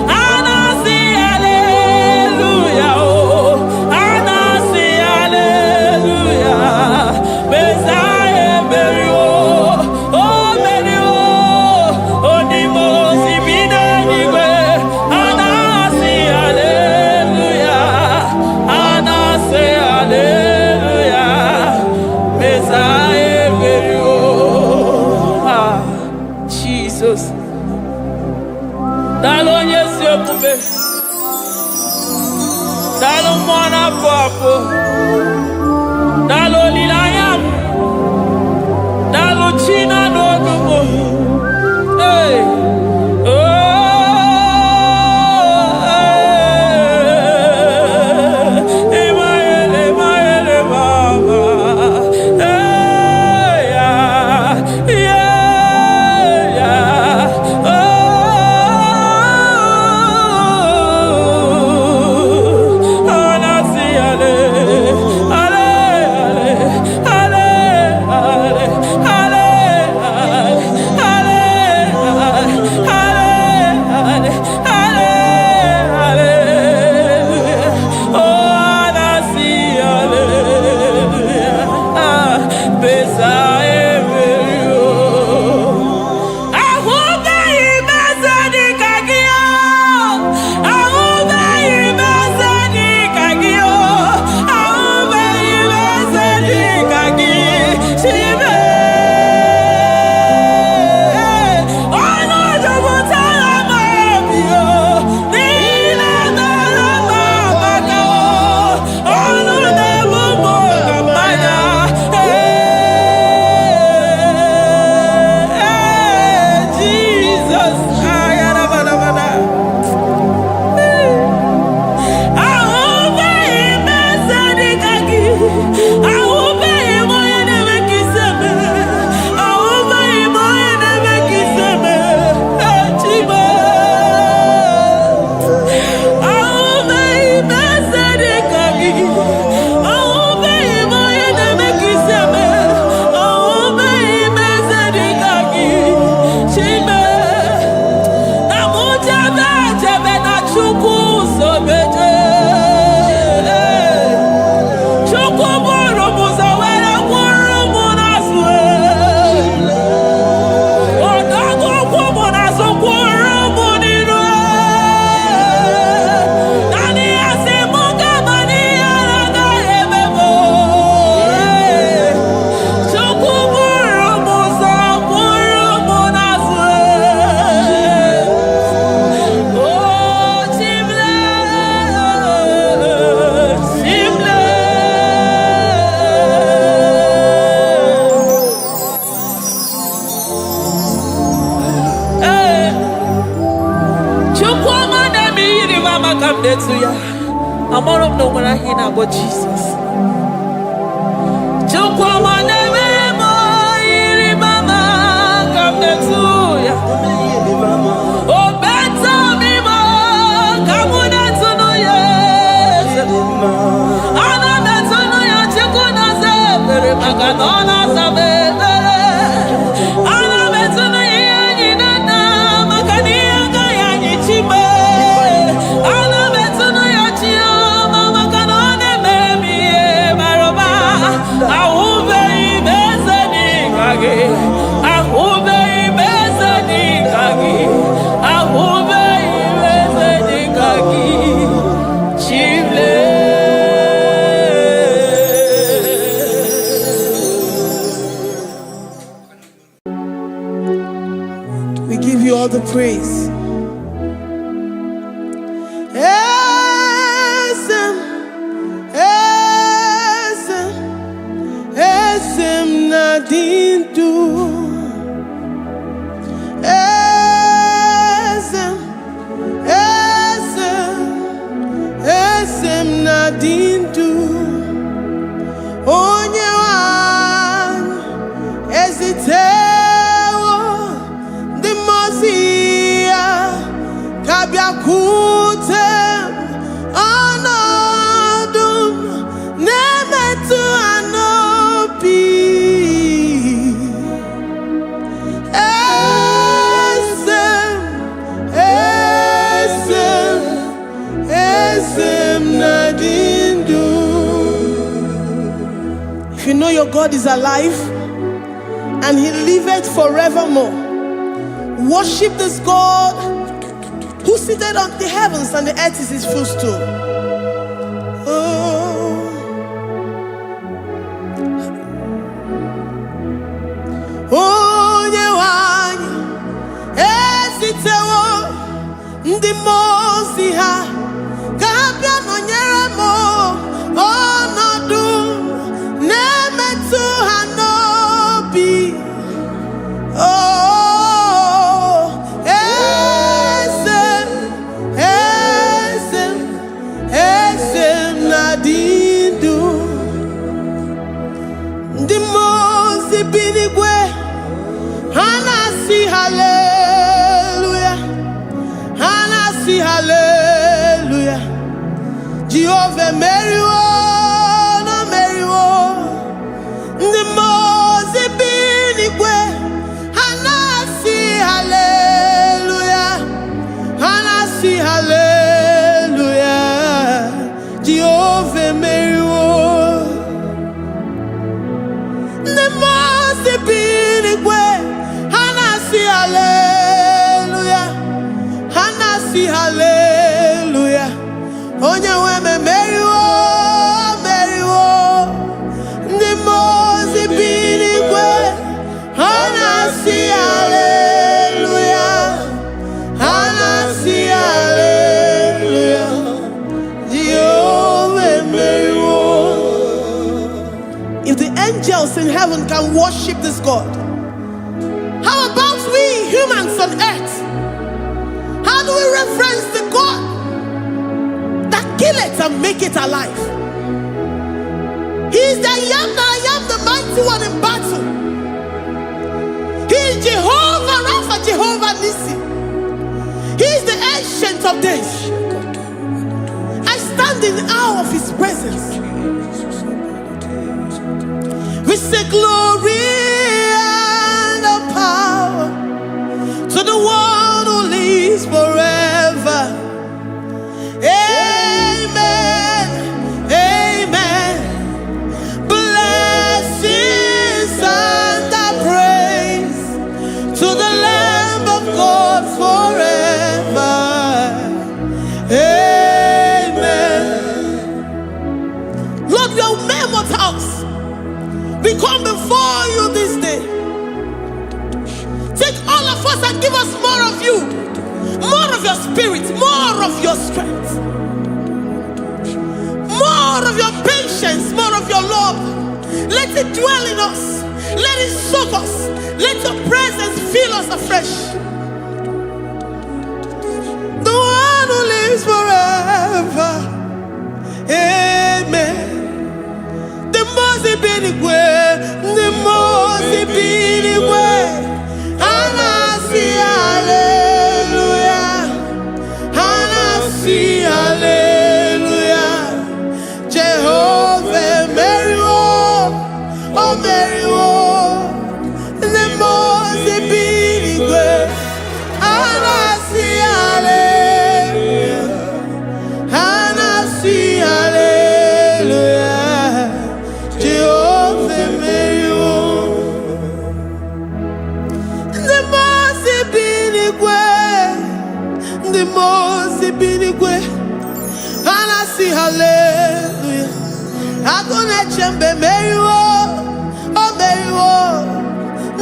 Anasi hallelujah. Anasi hallelujah. Messiah Merio. Oh Merio. Oh Dimosi Binanigwe. Anasi hallelujah. Anasi hallelujah. Messiah Merio. Jesus. Dalo nyesi okume. Dalo mwana papo. Dalo lilayam. Dalo china nogumo. Hey. Oh. Emaele baba. Hey. Yeah. Oh. Anasi ale. Ale. ya. Among no one I hear about Jesus. We give you all the praise. Esem nadindu. Esem nadindu. Onye wan ezitewo the mozia kabia kutem anadum nemetu anopi esem nadindu. If you know your God is alive and he liveth forevermore, worship this God who seated on the heavens and the earth is his footstool. Onye wanyi esitewo ndị mozi ha kabia nonyere mo ọnọdụ na-emetụ ha n'obi. Esem nadindu. Ndị mozi bi n'igwe ha na-asị haleluya, ha na-asị haleluya. Jehova meriwo na meriwo. Ndị mozi bi n'igwe ha na-asị haleluya, ha na-asị haleluya. Jehova meriwo. Ndị mozi bi n'igwe ha na-asị haleluya, ha na-asị haleluya. Onye nwe m meriwo, meriwo. Ndị mozi bi n'igwe ha na-asị haleluya, ha na-asị haleluya. Jehovah meriwo. If the angels in heaven can worship this God, how about we humans on earth? How do we reverence the God that kill it and make it alive? He is the I am, the mighty one in battle. He is Jehovah Rapha, Jehovah Nissi. He is the ancient of days. I stand in awe of his presence. We say glory and the power to the one who lives forever. Amen, amen. Blessings and the praise to the Lamb of God forever. Amen. Lord, your mammoth house, we come before you this day. Take all of us and give us more of you, more of your spirit, more of your strength, more of your patience, more of your love. Let it dwell in us. Let it soak us. Let your presence fill us afresh. The one who lives forever. the most binigwe. And I see hallelujah. I gonna chamber Mary oh Mary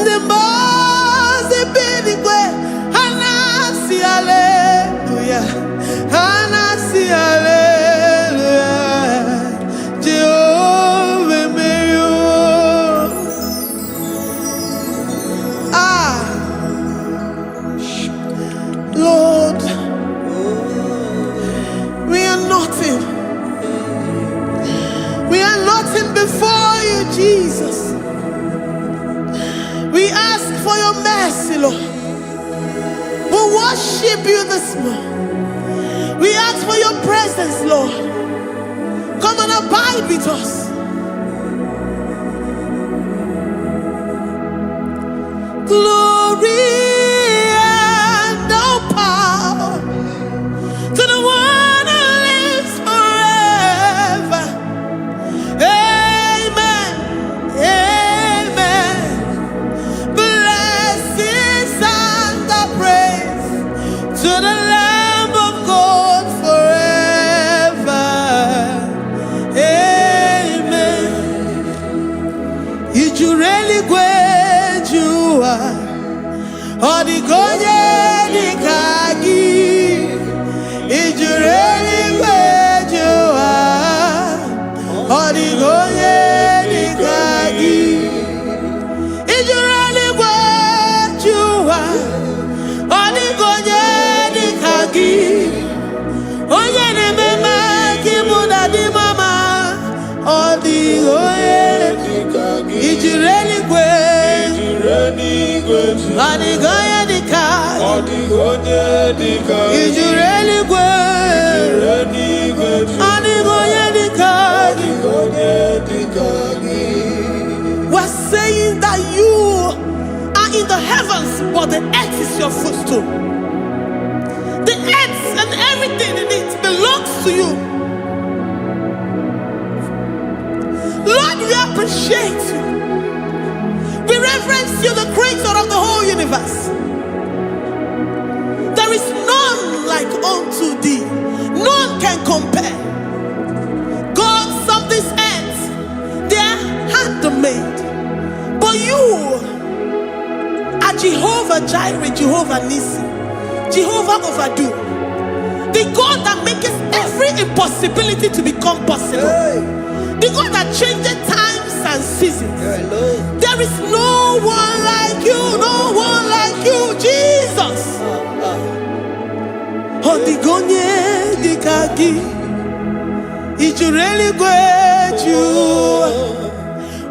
the most binigwe. And I see hallelujah. And I see hallelujah. Jehovah Mary Lord, we are nothing. We are nothing before you, Jesus. We ask for your mercy, Lord. We worship you this morning. We ask for your presence, Lord. Come and abide with us. Glory. We're saying that you are in the heavens, but the earth is your footstool. The earth and everything in it belongs to you. Lord, we appreciate you. We reverence you, the creator of the whole universe. There is none like unto thee. None can compare. Gods of this earth, they are handmade. But you are Jehovah Jireh, Jehovah Nissi, Jehovah Overdo. The God that makes every impossibility to become possible. The God that changes times and seasons. There is no one like you, no one like you, Jesus. Odigonye dikagi, ijureli gweju.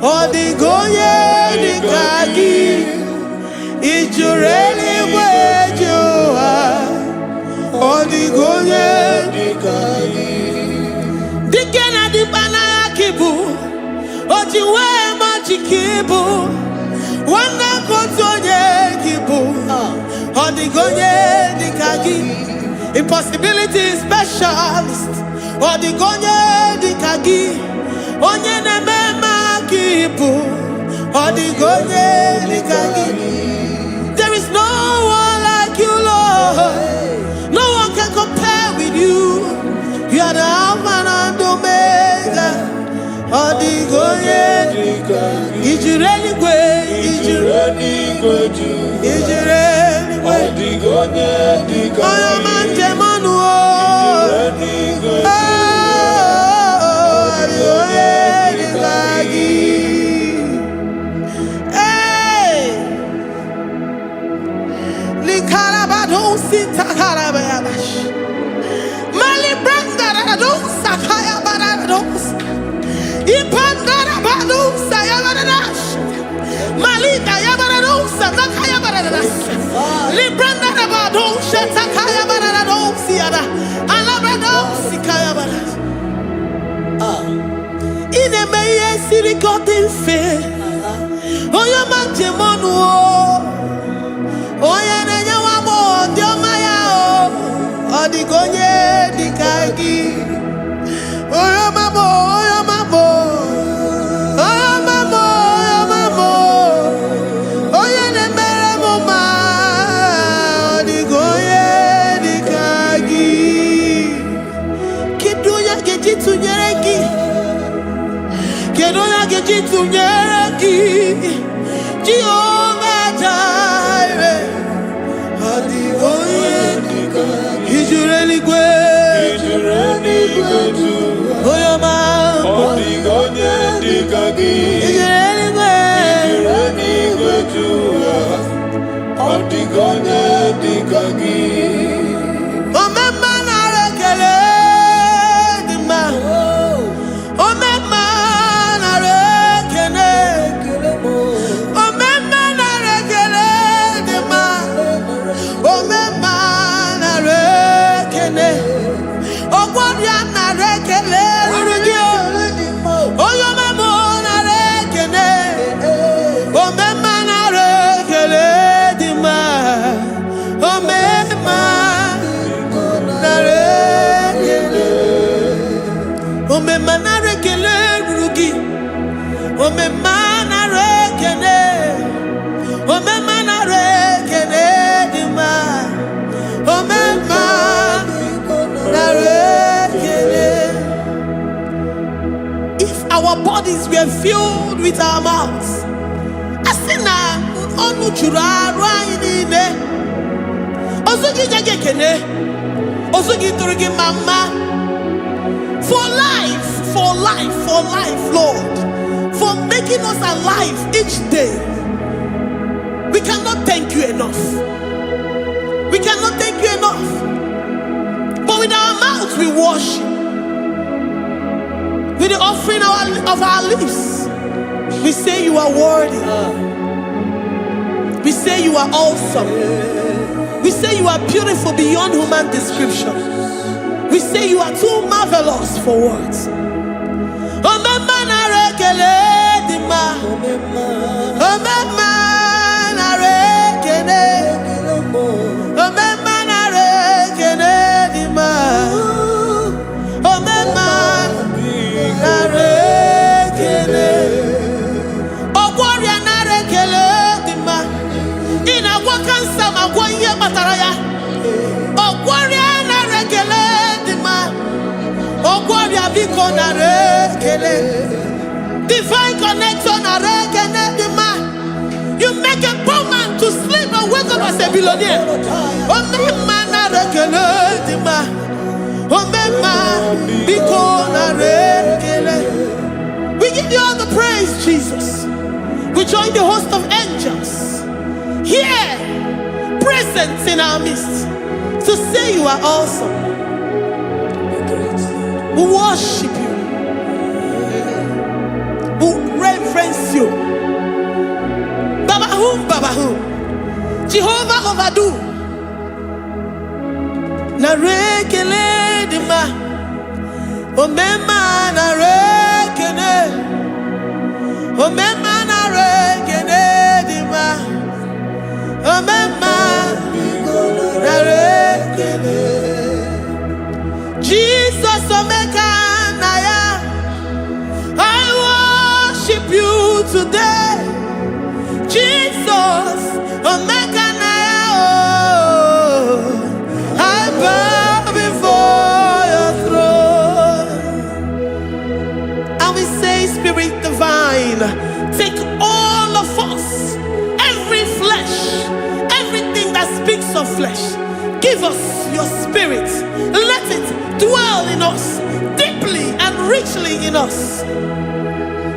Odigonye dikagi, ijureli gweju. Odigonye dikagi. Dikena dibana kibu, ojiwe majikibu. Wana kotonye kibu, odigonye dikagi. Impossibility specialist. Odigonye dikagi. Onye nemema kipu. Odigonye dikagi. There is no one like you, Lord. No one can compare with you. You are the Alpha and Omega. Odigonye dikagi. Ijureli gwe. Ijureli gwe. Ijureli gwe. Odigonye dikagi. Gotten fair. Oh, your man, Jemonu. Oh, yeah, and you are more, dear Maya. Oh, the Gonye, the Kagi. Oh, your mamma, oh, your mamma. Oh, your mamma, oh, your mamma. Oh, yeah, the Mera Mama. Oh, the Gonye, the Kagi. Ojitunyeraki, Jehovah Jireh, Ijureli gwe, Oyoma, Ijureli gwe, Omema na rekele dima, Omema na rekele, Omema na rekele dima, Omema na rekele, Ogwaria na rekele rugio, Oyoma mo na rekele, Omema na rekele dima, Omema na rekele, Omema na rekele rugi, Omema na rekele, Omema na rekele dima, Omema na rekele. If our bodies were filled with our mouths, asina onu chura rainine, osugi jagekene, osugi turugi mama, for life, Lord, for making us alive each day. We cannot thank you enough. We cannot thank you enough. But with our mouths we worship. With the offering of our lips, we say you are worthy. We say you are awesome. We say you are beautiful beyond human description. We say you are too marvelous for words. Omema na rekele dima, Omema na rekele, Omema na rekele dima, Omema na rekele, Ogwaria na rekele dima, ina wakansa magwanye bataraya, Ogwaria na rekele dima, Ogwaria biko na rekele, divine connection na rekele dima. You make a poor man to sleep and wake up as a billionaire. Omema na rekele dima, Omema biko na rekele. We give you all the praise, Jesus. We join the host of angels here, present in our midst, to say you are awesome. We worship you. We reverence you. Babahum, Jehovah overdo. Na rekele dima, Omema na rekele, Omema na rekele dima, Omema na rekele. Jesus Omeka naya, I worship you today. Jesus Omeka naya, oh, I bow before your throne. And we say, Spirit divine, take all of us, every flesh, everything that speaks of flesh. Give us your spirit. Let it dwell in us, deeply and richly in us.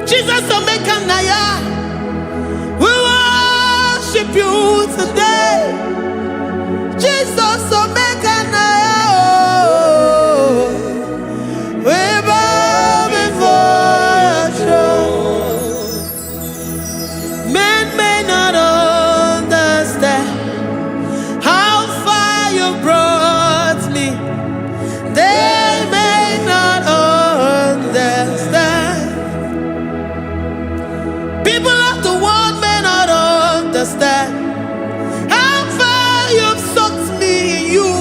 Jesus Omeka naya, we worship you today. Jesus Omeka naya, oh, we bow before your throne. Men may not understand how far you brought me. They may not understand. People of the world may not understand how far you've sucked me in you.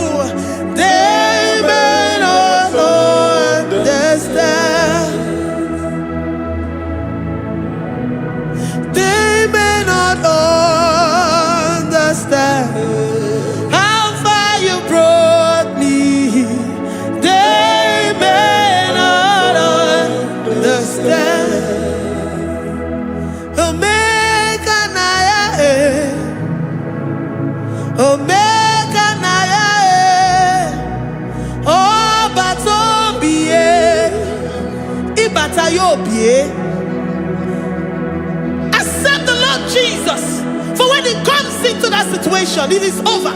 Accept the Lord Jesus. For when He comes into that situation, it is over.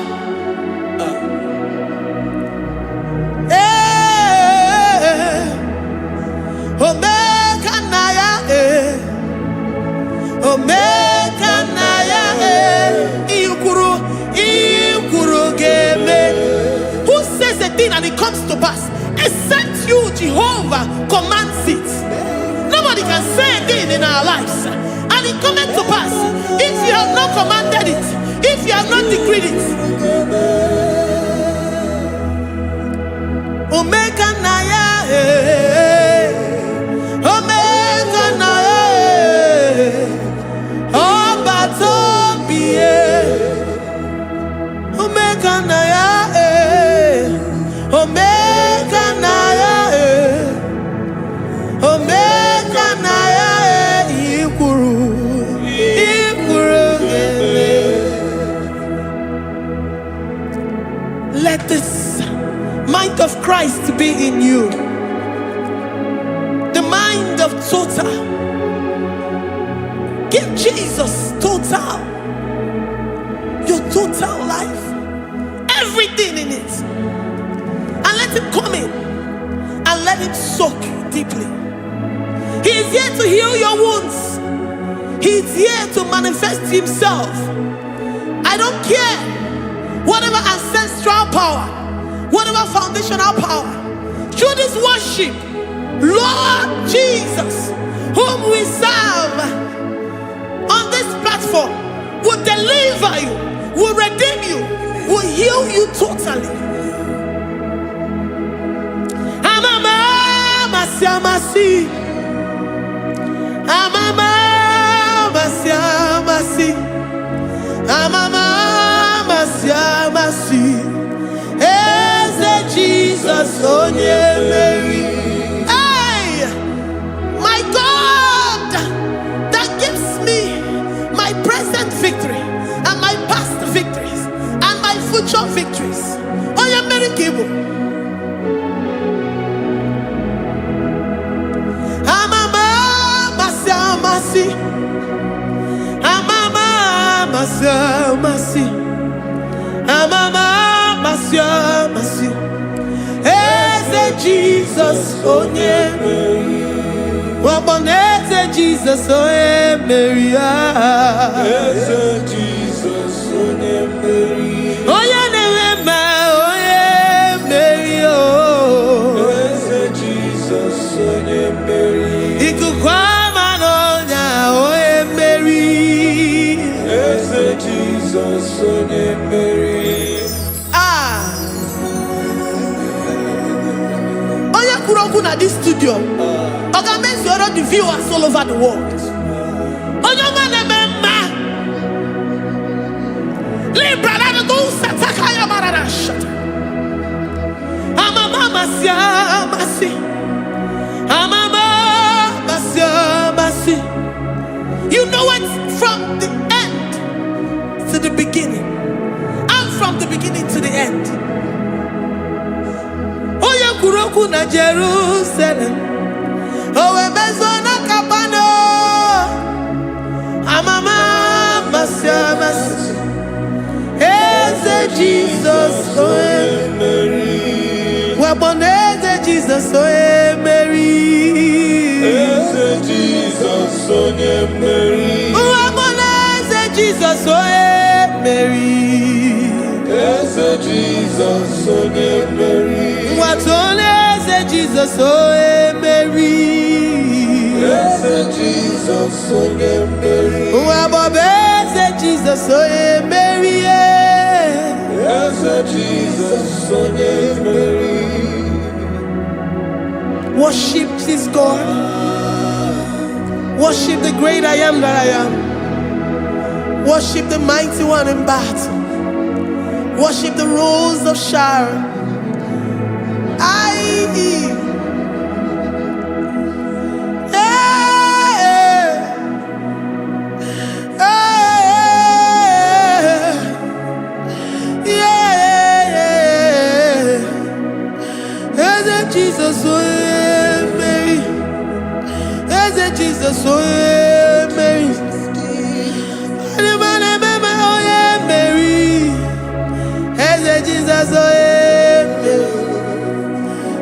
Who says a thing and it comes to pass? Except you, Jehovah, commands it. Nobody can say a thing in our lives and it comes to pass if you have not commanded it, if you have not decreed it. Omega Naya, Omega Naya, Obatobie, Omega Naya, Omega Naya, Omega Naya, Ikuru, let this mind of Christ be in you. The mind of total. Give Jesus total. Your total life. Everything in it. And let Him come in. And let Him soak deeply. He is here to heal your wounds. He is here to manifest Himself. I don't care. Whatever ancestral power, whatever foundational power, through this worship, Lord Jesus, whom we serve on this platform, will deliver you, will redeem you, will heal you totally. Amama masiamasi, amama masiamasi, amama masiamasi. Jesus, on Mary. Hey, my God, that gives me my present victory and my past victories and my future victories. On Mary Kibo. Amama Masiamasi. Amama Masiamasi. Amama Masiamasi. Jesus, oh yeah, Mary. Jesus, oh yeah, Mary. Jesus, oh yeah, Mary. Oh yeah, Mary. Oh Jesus, oh yeah, Mary. Ikukwamano na, oh yeah, Mary. Jesus, oh yeah, Mary. At this studio, organize the viewers all over the world. You know it from the end to the beginning, and from the beginning to the end. Kuroku na Jerusalem, owe bezona kapano, amama masiamas, eze Jesus oe Mary, waboneze Jesus oe Mary, eze Jesus oe Mary, waboneze Jesus oe Mary, eze Jesus oe Mary. What only is Jesus, oh Mary. Yes, Jesus, oh Mary. What is Jesus, oh Mary. Yes, Jesus, oh Mary. Worship this God. Worship the great I am that I am. Worship the mighty one in battle. Worship the rose of Sharon. Jesus, oh Mary. Jesus, oh yeah, Mary. Oh yeah, Mary. Hey, Jesus, oh yeah, Mary.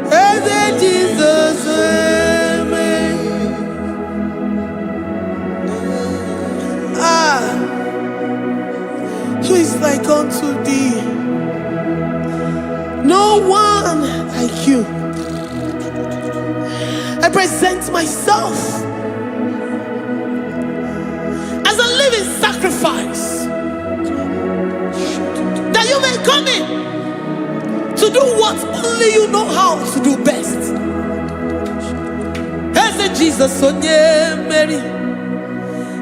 Hey, Jesus, oh yeah, Mary. Who is like unto thee? No one like you. I present myself as a living sacrifice, that you may come in to do what only you know how to do best. Hey, Jesus, oh yeah, Mary.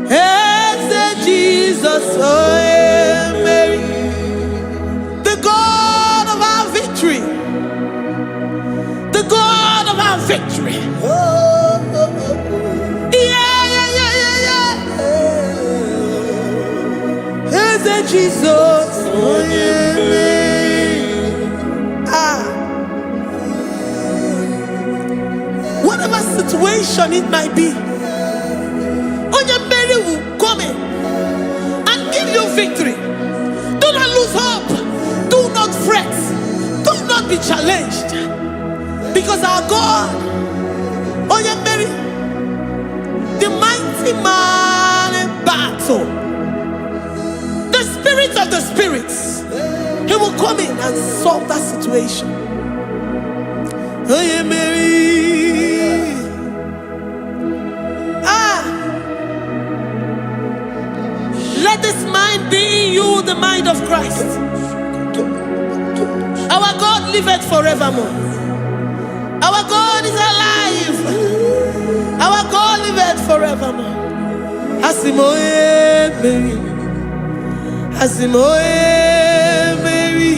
Hey, Jesus, oh yeah, Mary. The God of our victory. The God of our victory. Hey, Jesus, oh yeah, Mary. Whatever situation it might be, Mary will come in and give you victory. Do not lose hope. Do not fret. Do not be challenged. Because our God, Mary, the mighty man in battle, the spirit of the spirits, he will come in and solve that situation. Mary. Let this mind be in you, the mind of Christ. Our God liveth forevermore. Our God is alive. Our God liveth forevermore. Asimoye Mary. Asimoye Mary.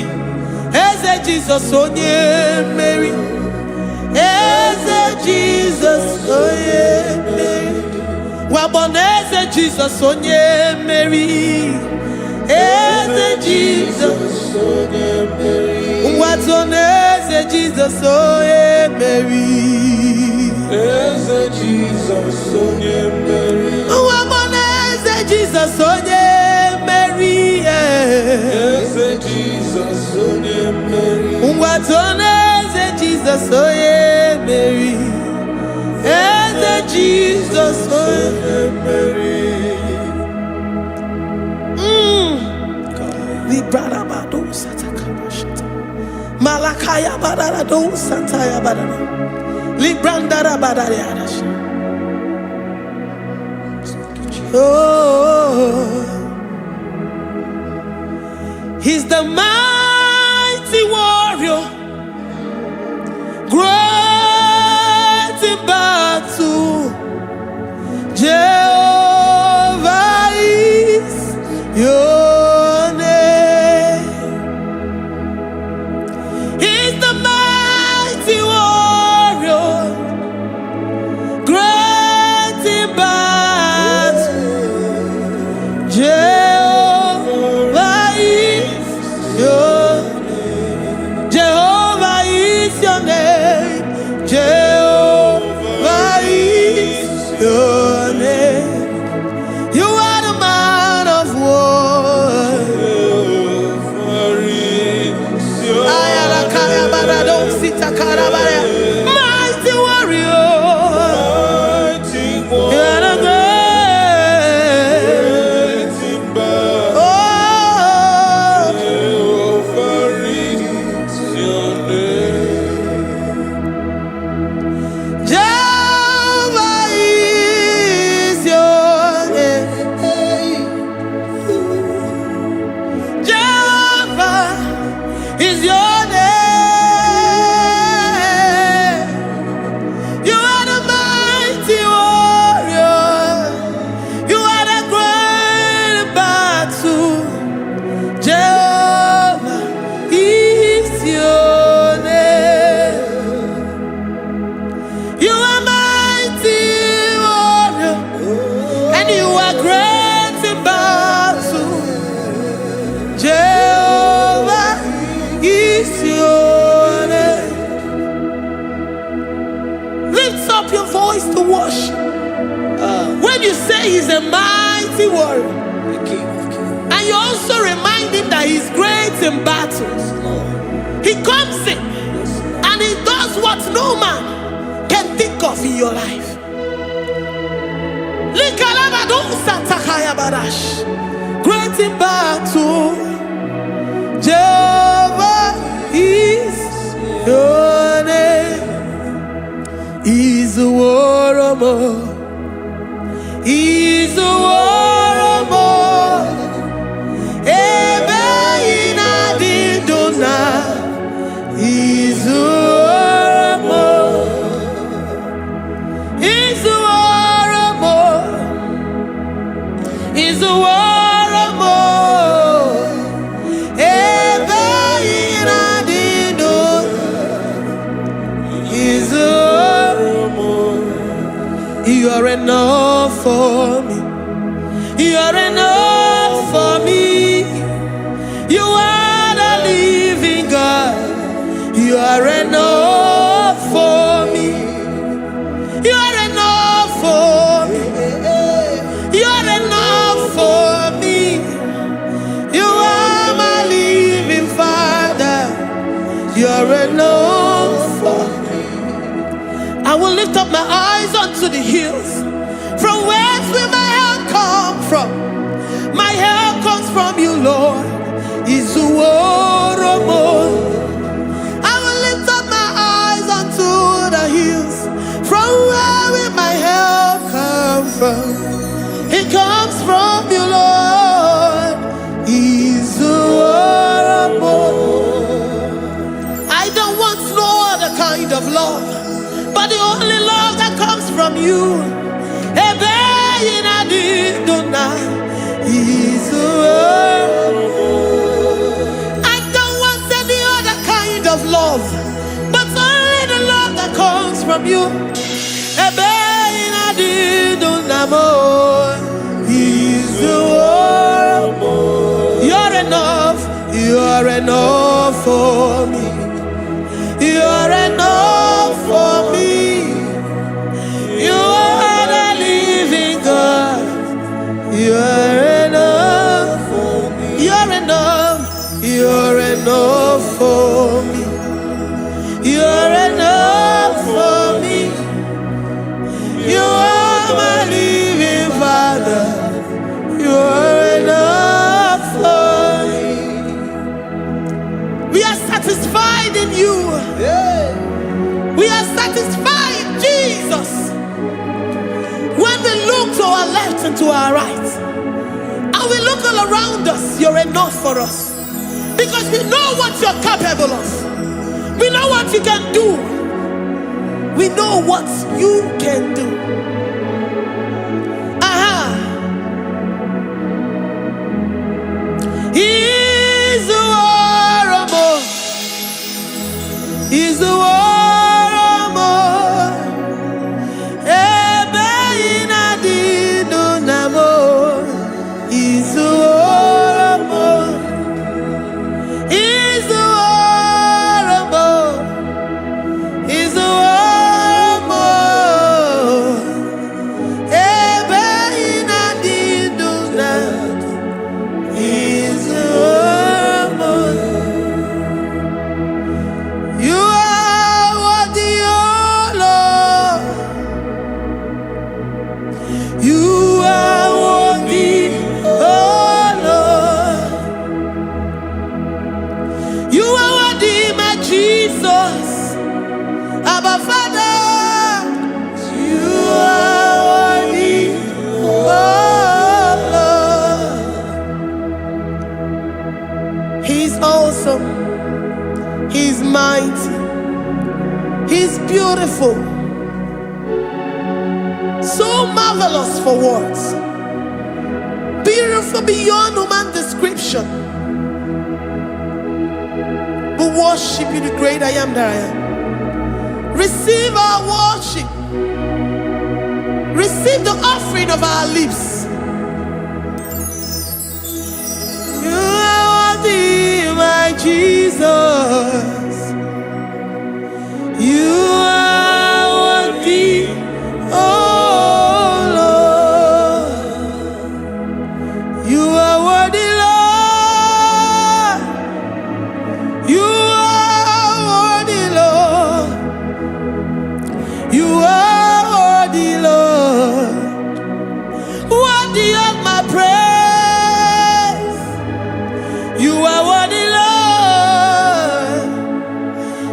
Eze Jesus onye Mary. Eze Jesus onye Mary. Waboneze Jesus onye Mary. Eze Jesus onye Mary. Watoneze Jesus onye Mary. Eze Jesus onye Mary. Waboneze Jesus onye Mary. Eze Jesus onye Mary. Watoneze Jesus onye Mary. Eze Jesus onye Mary. Librada bado satakabashita. Malakaya badara do santaya badara. Librandara badara yadash. Oh, he's the mighty warrior, great in battle. Jehovah is your name. He's the mighty warrior, great in battle. Jehovah is your name. Jehovah is your name. Jehovah is your name. You are the man of war. Mighty warrior. You are the great. Oh, Jehovah is your name. Jehovah is your name. He's a mighty warrior. And you also remind him that he's great in battles. He comes in and he does what no man can think of in your life. Great in battle, Jehovah is your name. He's a warrior. He's a warrior. Ebe ina di dona. He's a warrior. He's a warrior. He's a warrior. Ebe ina di dona. He's a warrior. You are enough for me. You are enough for me. You are the living God. You are enough for me. You are enough for me. You are enough for me. You are my living Father. You are enough for me. I will lift up my eyes unto the hills. From whence will my help come from? My help comes from you, Lord. Is the word of God. I will lift up my eyes unto the hills. From where will my help come from? It comes from you, Lord. Is the word of God. I don't want no other kind of love, but the only love that comes from you. I don't want any other kind of love, but only the love that comes from you. You're enough. You're enough for me. You're enough for me. You are the living God. You're enough for me. You're enough. You're enough for me. You're enough for me. You are my living Father. You're enough for me. We are satisfied in you. We are satisfied in Jesus. When we look to our left and to our right, and we look all around us, you're enough for us. Because we know what you're capable of. We know what you can do. We know what you can do. He's the warrior. He's the warrior. He's mighty. He's beautiful. So marvelous for words. Beautiful beyond human description. We worship you, the great I am that I am. Receive our worship. Receive the offering of our lips. You are worthy, my Jesus. You are worthy, oh Lord.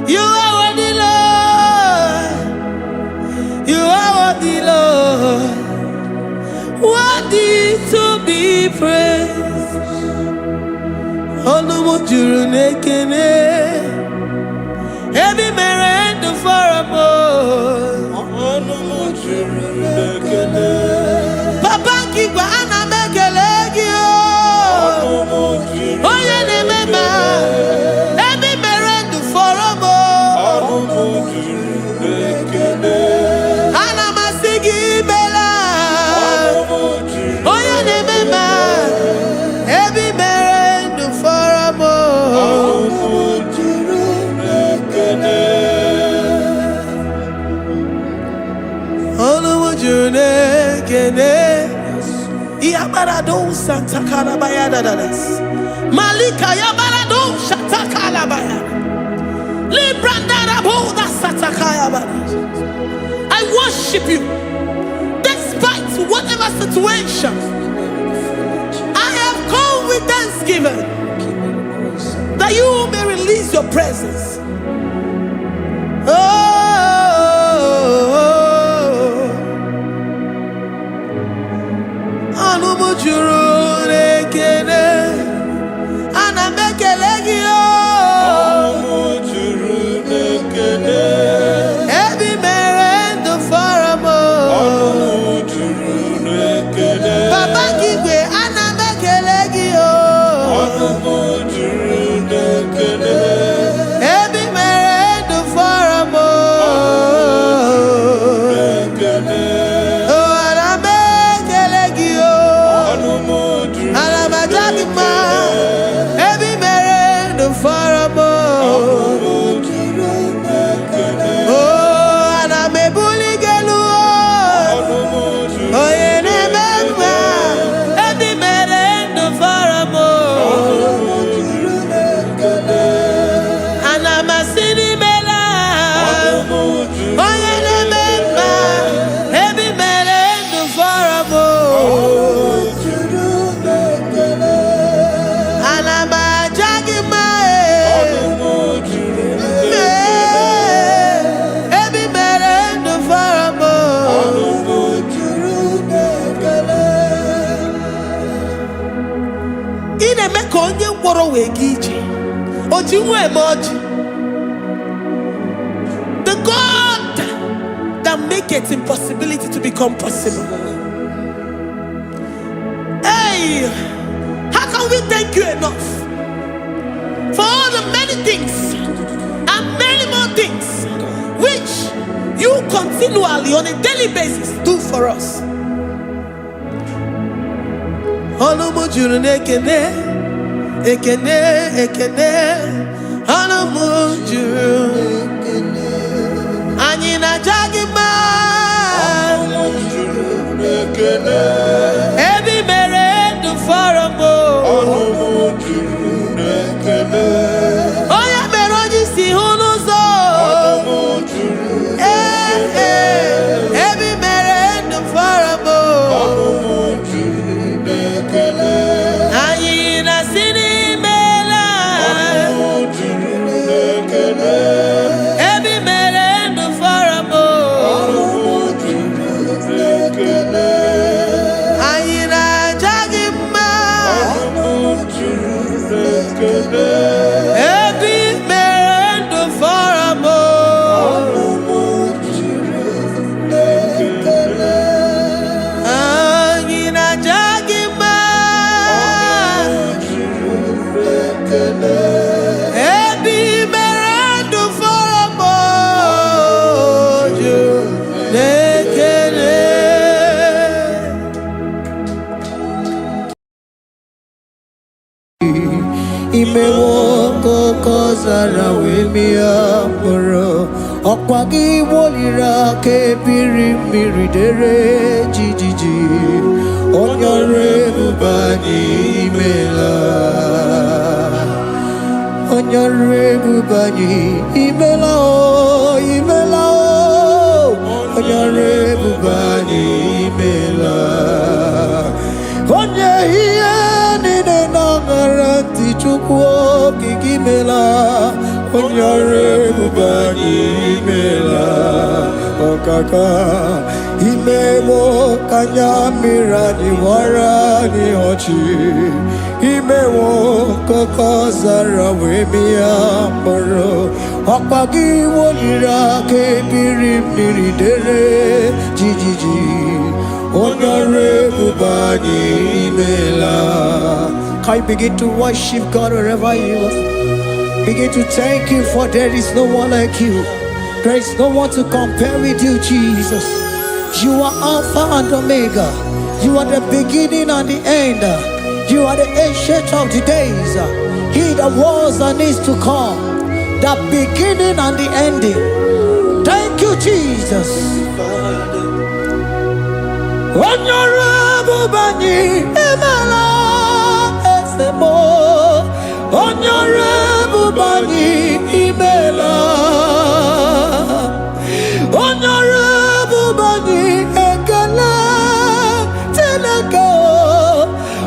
You are worthy, Lord. You are worthy, Lord. Worthy to be praised. Onu mujuru nekene. Every merend for a boy. Onu mujuru nekene. Papa kiwa ana mekelegi. Oh yeah, remember. Every merend for a boy. Ana masigi bela. Oh yeah, remember. Every merend for a boy. Yabarado Santa Calabaya dadas. Malika Yabarado Shata Calabaya. Libranda Boda Satakaya. I worship you despite whatever situation. I have come with thanksgiving that you may release your presence. The God that makes impossibility to become possible. Hey, how can we thank you enough for all the many things and many more things which you continually on a daily basis do for us? Ekene, ekene, anamujuru. Anyina jagima. Every merend for a boy. Oh yeah, meroji si hunuzo. Every merend for a boy. Anyina sini. Imewoko kozara wemia moro Okwagi wolira ke birimiri dere jijiji Onyore bubani imela Onyore bubani imela o imela o Onyore bubani imela Onye hiye nine nangaranti chukwo kikimela Onyore bubani kaka imewo kanya mirani warani ochi imewo koko zara wemia moro opagi wolira ke biri dere jijiji onore bubani imela. Can you begin to worship God wherever you are? Begin to thank Him, for there is no one like you. There is no one to compare with you, Jesus. You are Alpha and Omega. You are the beginning and the end. You are the ancient of the days. He that was and is to come. The beginning and the ending. Thank you, Jesus. Honorable Bani Emala Esemo. Honorable Bani Emala. Honorable Bani Ekala Teleko.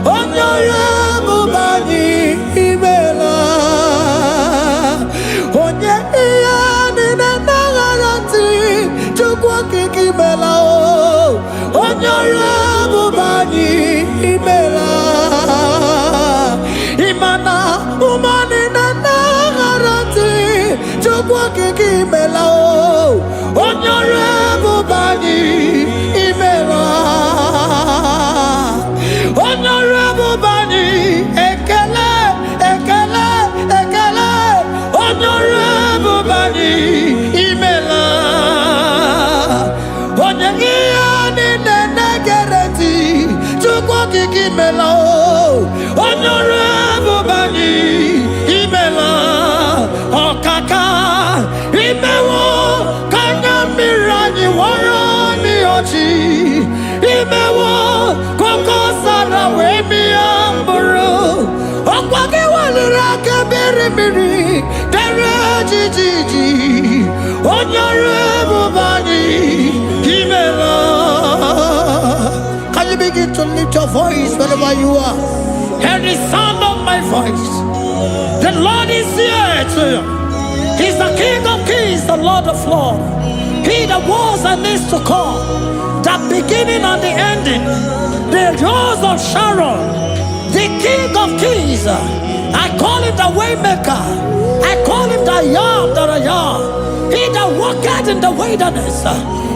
Honorable Bani Emala. Onye iyani na nagarati chukwa kiki mela o. Honorable Bani Emala. Imana umani na nagarati chukwa kiki mela o. Honorable Bani Emala. Honorable Bani Ekele Ekele Ekele. Honorable Bani Emala. Onyegiyani nenegereti chukwa kiki mela o. Honorable Bani Emala. Okaka imewo kanya mirani warani ochi imewo koko sara wemi amburu okwage walira kebiri dere jijiji Honorable Bani Emala. Can you begin to lift your voice wherever you are? Hear the sound of my voice. The Lord is here to you. He's the King of Kings, the Lord of Lords. He that was and is to come, the beginning and the ending, the Rose of Sharon, the King of Kings. I call him the Waymaker. I call him the Yam that I am. He that walketh in the wilderness,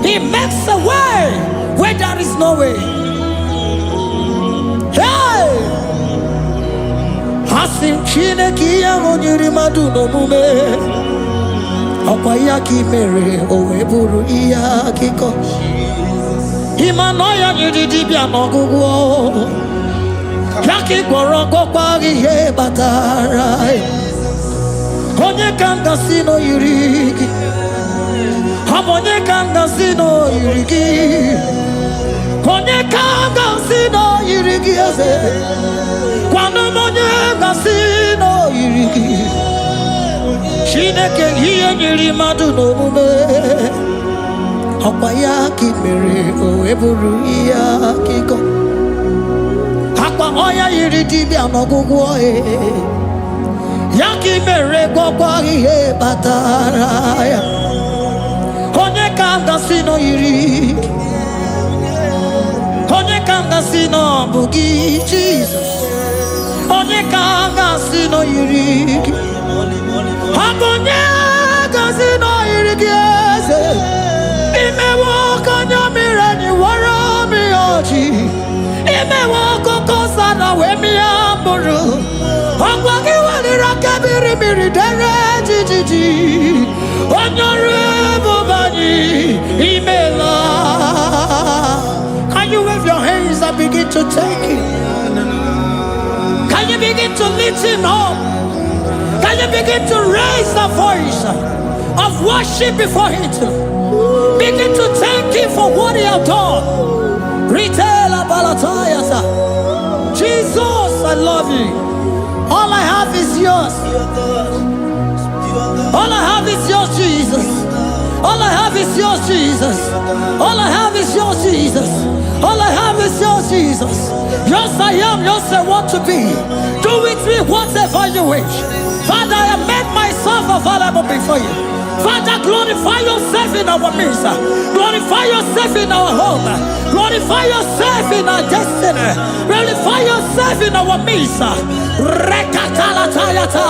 he makes a way where there is no way. Hey! Hasim Chineki Yamonyuri Maduno Mume. Okwayaki mere oweburu iya kiko. Imanoya nyidibia nogugo. Yaki goroko kwagi he batara. Onye kanga sino yurigi. Onye kanga sino yurigi. Onye kanga sino yurigi eze. Kwano monye kanga sino yurigi. Chineke hiye nyiri madu n'omume. Okwayaki mere oweburu iya kiko. Akwa oya yiri dibia n'ọgwụgwọ Yaki mere gwọkwa ihe batara ya. Onye ka ngasị nọ yiri. Onye ka ngasị nọ bụ gị Jesus. Onye ka ngasị nọ yiri gị. Onye ngasị nọ yiri gị eze. Imewo kanya mire ni wara mi ọchị. Imewo koko sana we mi amburu. Ogwagi walira kebiri dere jijiji. Honorable Bani Emala. Can you wave your hands and begin to take it? Can you begin to lift him up? Can you begin to raise the voice of worship before him? Begin to thank him for what he has done. Retail Balatayasa. Jesus, I love you. All I have is yours. All I have is yours, Jesus. All I have is yours, Jesus. All I have is yours, Jesus. All I have is yours, Jesus. Yours I am, yours I want to be. Do with me whatever you wish. Father, I have made myself available before you. Father, glorify yourself in our midst. Glorify yourself in our home. Glorify yourself in our destiny. Glorify yourself in our midst. Rekatalatayata.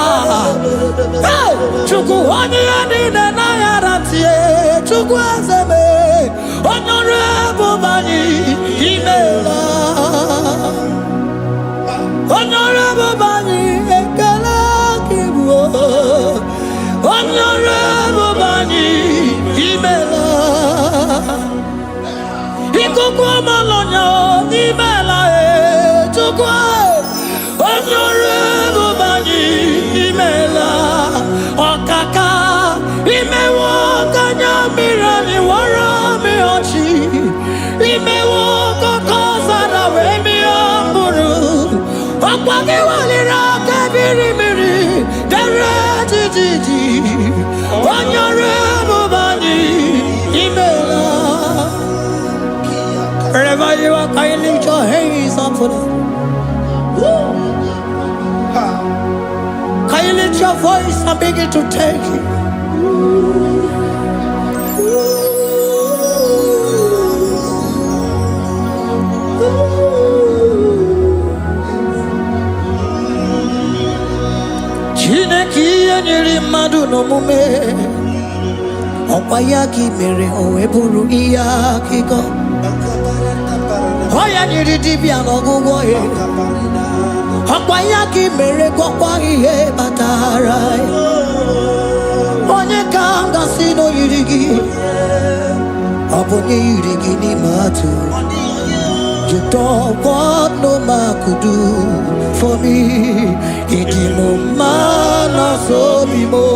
Hey, Chukwani anine na yarantie. Chukwazeme. Honorable Bani Imela. Honorable Bani Ekala Kibuo. Honorable Bani Imela. Ikukwa Malonya Imela Chukwa. Honorable Bani Imela. Okaka Imewo Kanya Mirani Warami Ochi. Imewo Kokosara Wemi Amburu. Okwake Walira Kabiri Miri. Derejiji. Honorable Bani Imela. Wherever you are, can you lift your hands up for them? Can you lift your voice and begin to take it? Chineke nyere mmadụ n'omume ọkwa ya ka mere o wee bụrụ ihe akụkọ ọ ya nyere dibịa n'ọgwụgwọ ya ọkwa ya ka mere gwọkwa ihe batara onye ka m gasị n'oyiri gị ọ bụ onye yiri gị n'ime atụ. You don't want no man could do for me. Iti mo mana so bimo.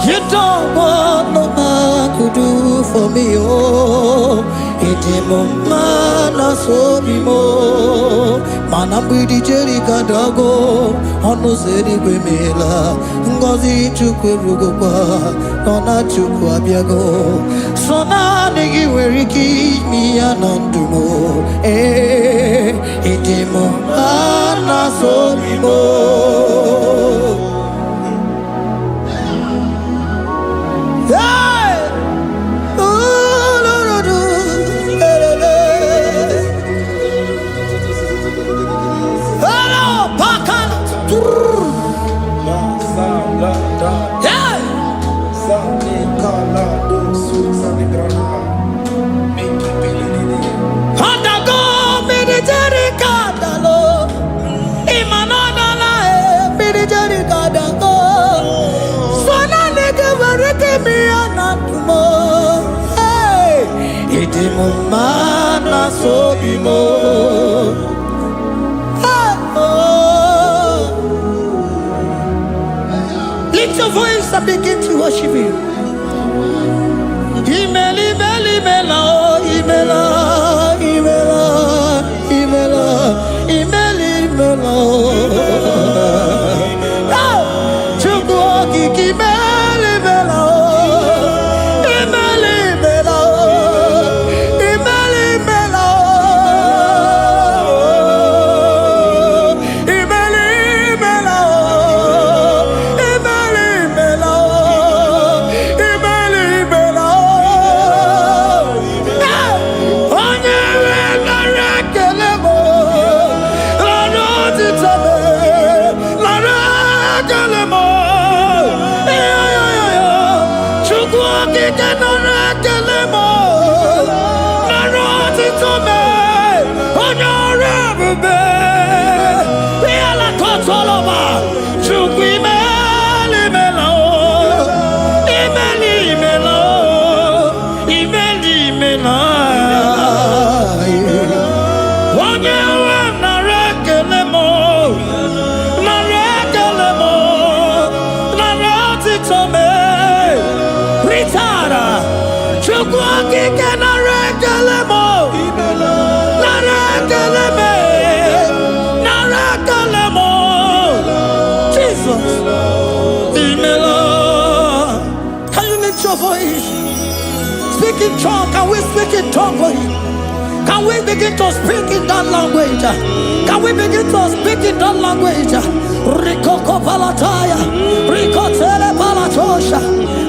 You don't want no man could do for me. Oh, iti mo mana so bimo. Manambidi jeri kadago. Ono zeri kwemela. Ngozi chukwe rugokwa. Nona chukwa biago. Sona negi weriki mi anandumo. Itimo anasobimo. Hey, ululudu, elele. Hello, pakan. Yeah. Handago military kadalo, imanana military kadalo. Sona nege vareke mi anatumo. Hey, itimo mana sobimo. Lift your voice and begin to worship Him. Imeli beli mela, imela, imela, imela, imeli mela. Chukwu kiki meli mela, imeli mela, imeli mela, imeli mela, imeli mela, imeli mela. Can you lift your voice? Speak in tongue. Can we speak in tongue for Him? Can we begin to speak in that language? Can we begin to speak in that language? Rikoko palataya, rikotele palatosha,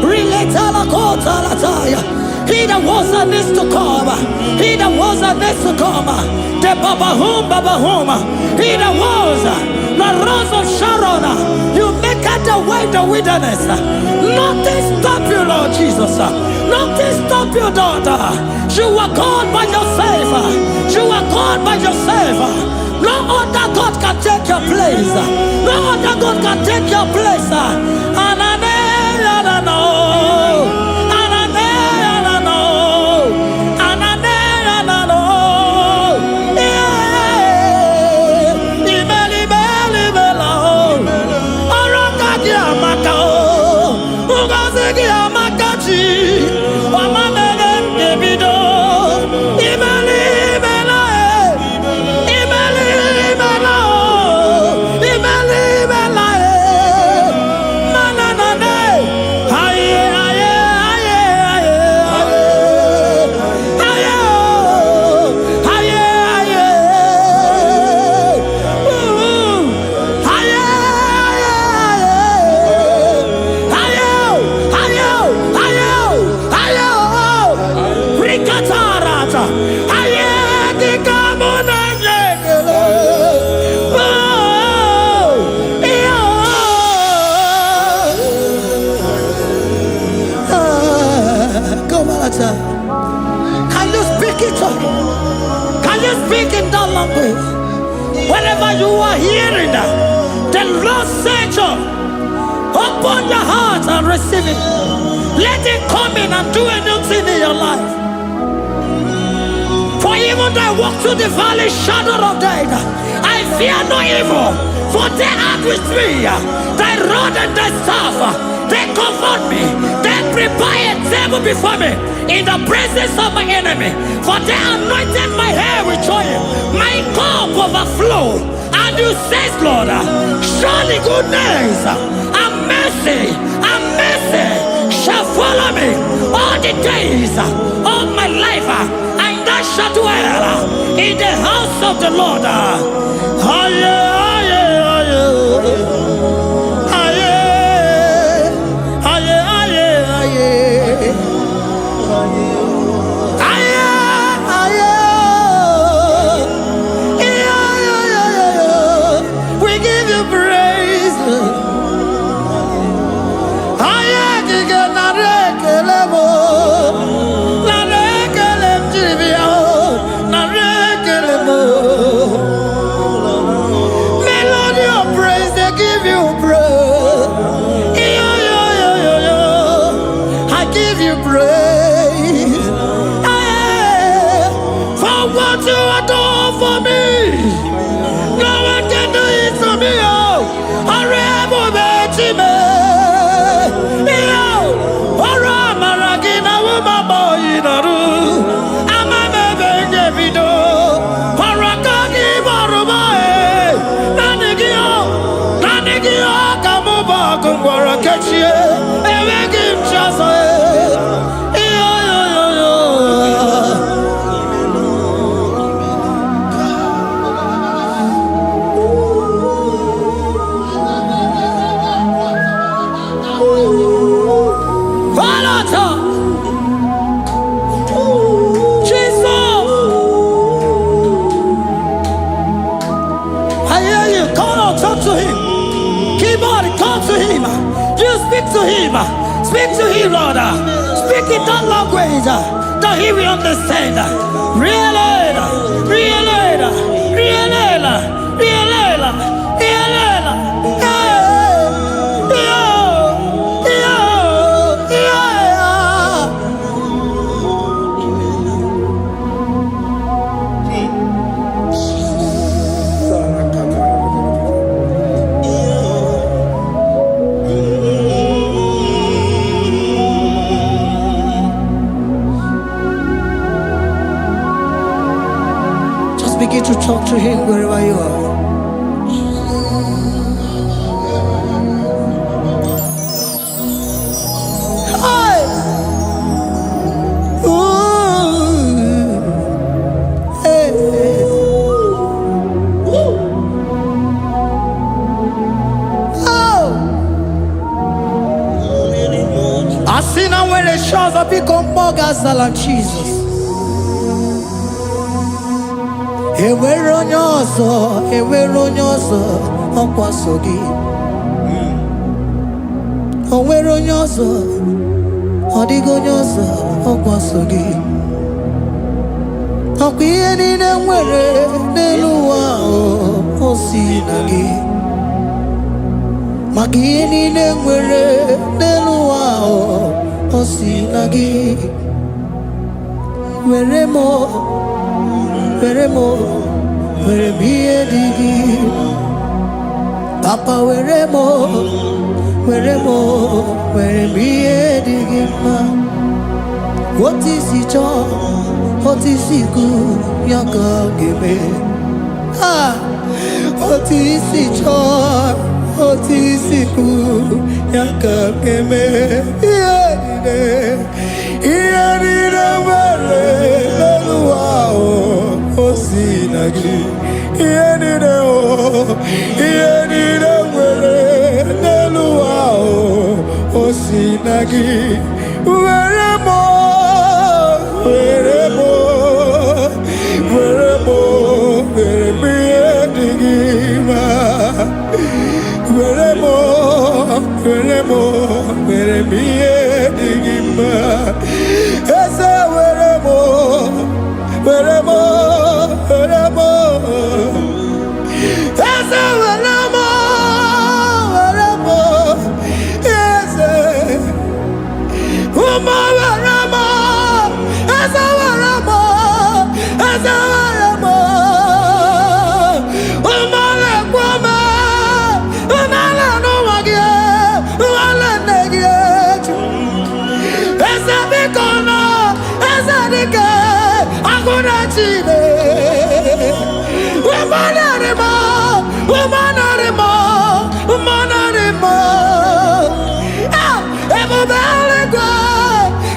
riletala kota lataya. He that was and is to come. He that was and is to come. The Babahum. He that was the rose of Sharon. You make out the way in the wilderness. Nothing stop you, Lord Jesus. Nothing stop you, daughter. You are God by yourself. You are God by yourself. No other God can take your place. No other God can take your place. And I know. Can you speak it? Can you speak in that language? Whenever you are hearing that, the Lord said, open your heart and receive it. Let it come in and do a new thing in your life. For even though I walk through the valley shadow of death, I fear no evil. For they are with me. Thy rod and thy staff, they comfort me. They prepare a table before me in the presence of my enemy. For they anointed my hair with oil. My cup overflow. And you say, Lord, surely goodness and mercy shall follow me all the days of my life. And I shall dwell in the house of the Lord. We give you praise. Melody of praise, they give you praise. I give you praise. For what you have done for me, no one can do it for me. Speak to him, Lord. Speak in that language that he will understand. Begin to talk to him wherever you are. I see now when the shores have become more than Jesus. Ewere onye ọzọ ọkwaso gị. O nwere onye ọzọ, ọ dịghị onye ọzọ ọkwaso gị. Ọkwa ihe niile nwere n'elu ụwa o si na gị. Maka ihe niile nwere n'elu ụwa o si na gị. Were m ihe dị gị. Papa were m ihe dị gị mma. Otu isi chọọ, otu isi kwu ya ka ọ ga-eme. Otu isi chọọ, otu isi kwu ya ka ọ ga-eme. Ihe niile nwere n'elu ụwa o si na gị. Ihe niile nwere n'elu ụwa o si na gị. Were m ihe dị gị mma. Were m ihe dị gị mma. Eze were m Eze were m Eze ụmụ were m Eze were m ụmụ na-ekwu m ụmụala n'ụwa gị ụmụala nne gị eju. Eze biko nọ Eze dike agụna Chine. Ebube eluigwe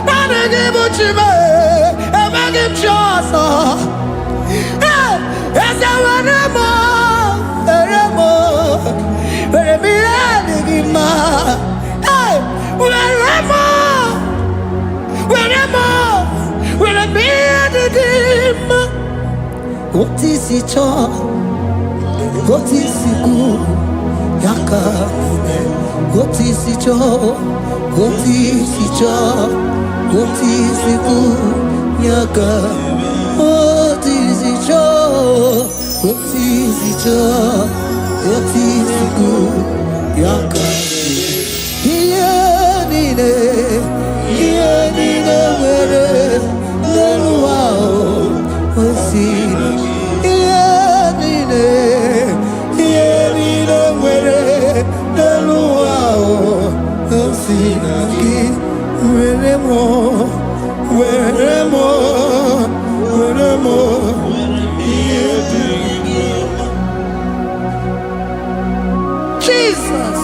naanị gị bụ Chime, emeghị m chi ọzọ. Eze were m ihe dị gị mma. Were m ihe dị gị mma. Otu isi chọọ, otu isi kwu ya ka eme. Otu isi chọọ, otu isi kwu ya ka. Otu isi chọọ, otu isi kwu ya ka. Ihe niile nwere n'elu ụwa o si na gị. Ihe niile nwere n'elu ụwa o si na gị. Were m ihe dị gị mma. Jesus.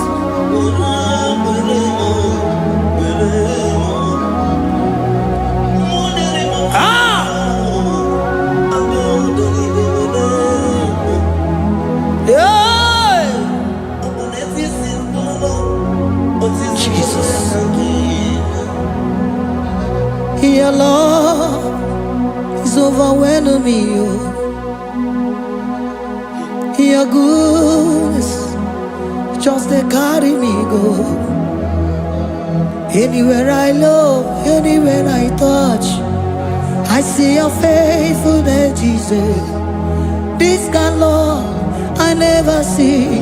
Your love is overwhelming me. Your goodness just they carry me go. Anywhere I look, anywhere I touch, I see your faithfulness, Jesus. This kind of love I never see.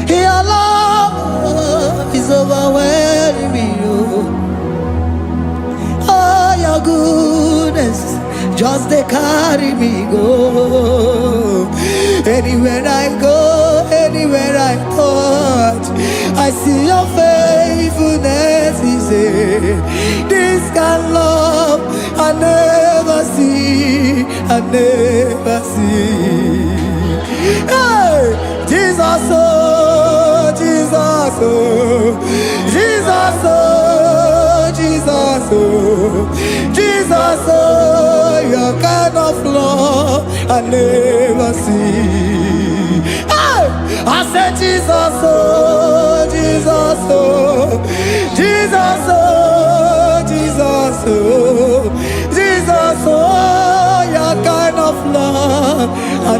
Your love is overwhelming me. Oh, your goodness just they carry me go. Anywhere I go, anywhere I touch, I see your faithfulness. This kind of love I never see. Hey, Jesus, oh, Jesus, oh, Jesus, oh, Jesus, oh, Jesus, oh, your kind of love I never see. Hey, I said Jesus, oh, Jesus, oh.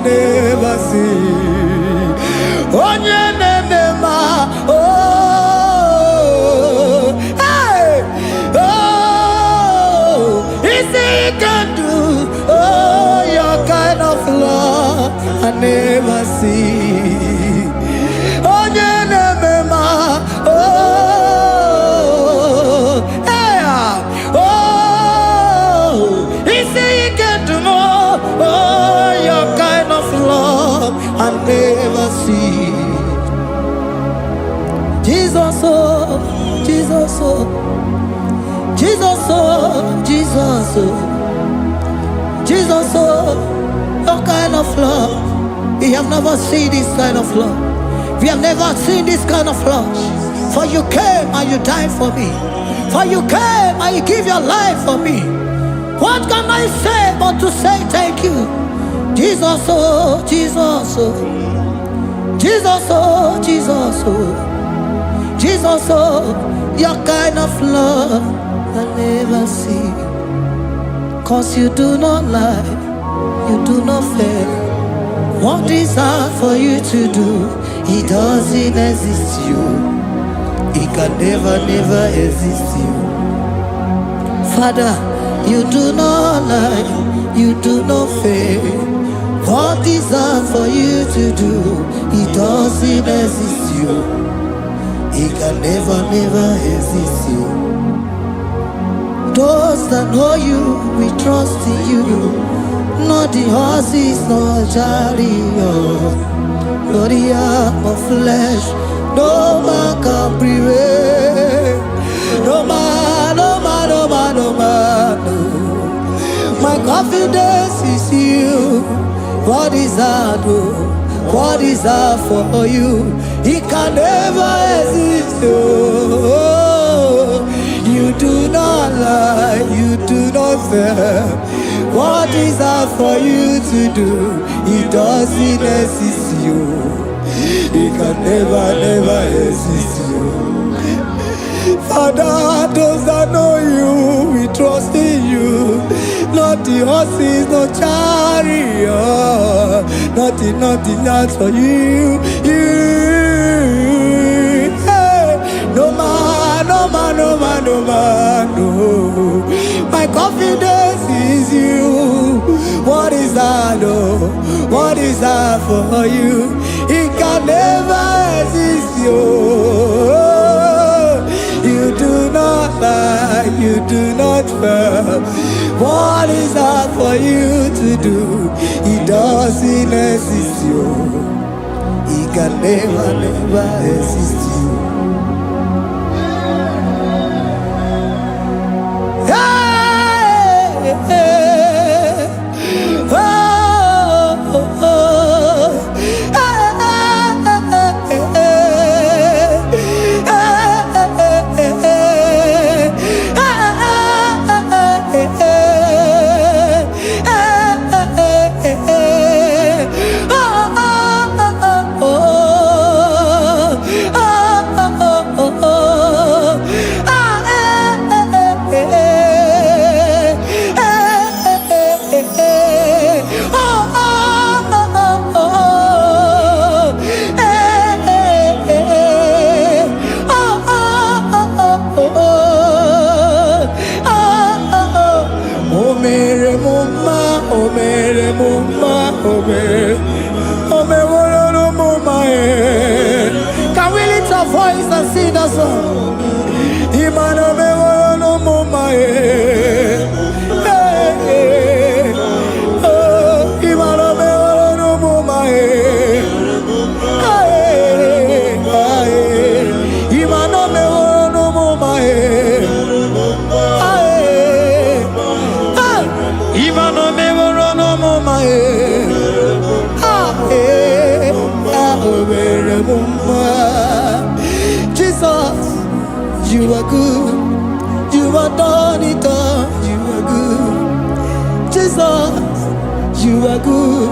never see. Onye nemema, oh, hey, oh, easy you can do, oh, your kind of love I never see. Onye nemema, oh, hey, oh, easy you can do more, oh, your kind of love I never see. Jesus, oh, Jesus, oh, Jesus, oh, Jesus, oh, Jesus, oh, your kind of love. We have never seen this kind of love. We have never seen this kind of love. For you came and you died for me. For you came and you give your life for me. What can I say but to say thank you? Jesus, oh, Jesus, oh, Jesus, oh, Jesus, oh, Jesus, oh, your kind of love I never see. 'Cause you do not lie, you do not fail. What is hard for you to do, it doesn't exist you. It can never, never exist you. Father, you do not lie, you do not fail. What is hard for you to do, it doesn't exist you. It can never, never exist you. Those that know you, we trust in you. Not the horses, nor chariot, nor the arm of flesh. No man can prevail. No man, no man, no man, no man, no. My confidence is you. What is hard, oh? What is hard for you? It can never exist, oh. You do not lie, you do not fail. What is hard for you to do? It doesn't exist you. It can never, never exist you. Father, those that know you, we trust in you. Not the horses, no chariot. Nothing, nothing else for you. You, hey, no man, no man, no man, no man, no. My confidence is you. What is that, oh? What is that for you? It can never exist you. You do not lie, you do not fail. What is that for you to do? It doesn't exist you. It can never, never exist you. Hey, hey, oh, oh, oh. Can we lift our voice and sing that song? Imano me no mama oh, imano me no mama imano me no mama imano me no mama Jesus, you are good. You are done it all. You are good. Jesus, you are good.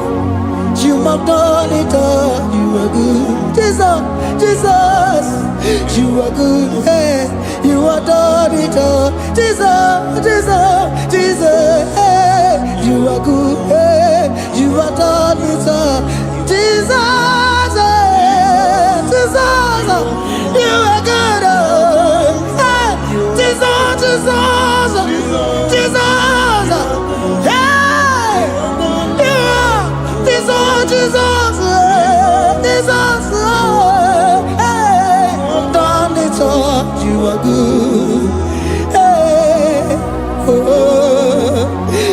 You have done it all. You are good. Jesus, Jesus, you are good. Hey, you are done it all. Jesus, Jesus, Jesus, hey, you are good. Hey, you are have done it all. Jesus, Jesus, you are good. Jesus, Jesus, Jesus, hey, you are Jesus, Jesus, Jesus, hey, done it all. You are good. Hey, oh,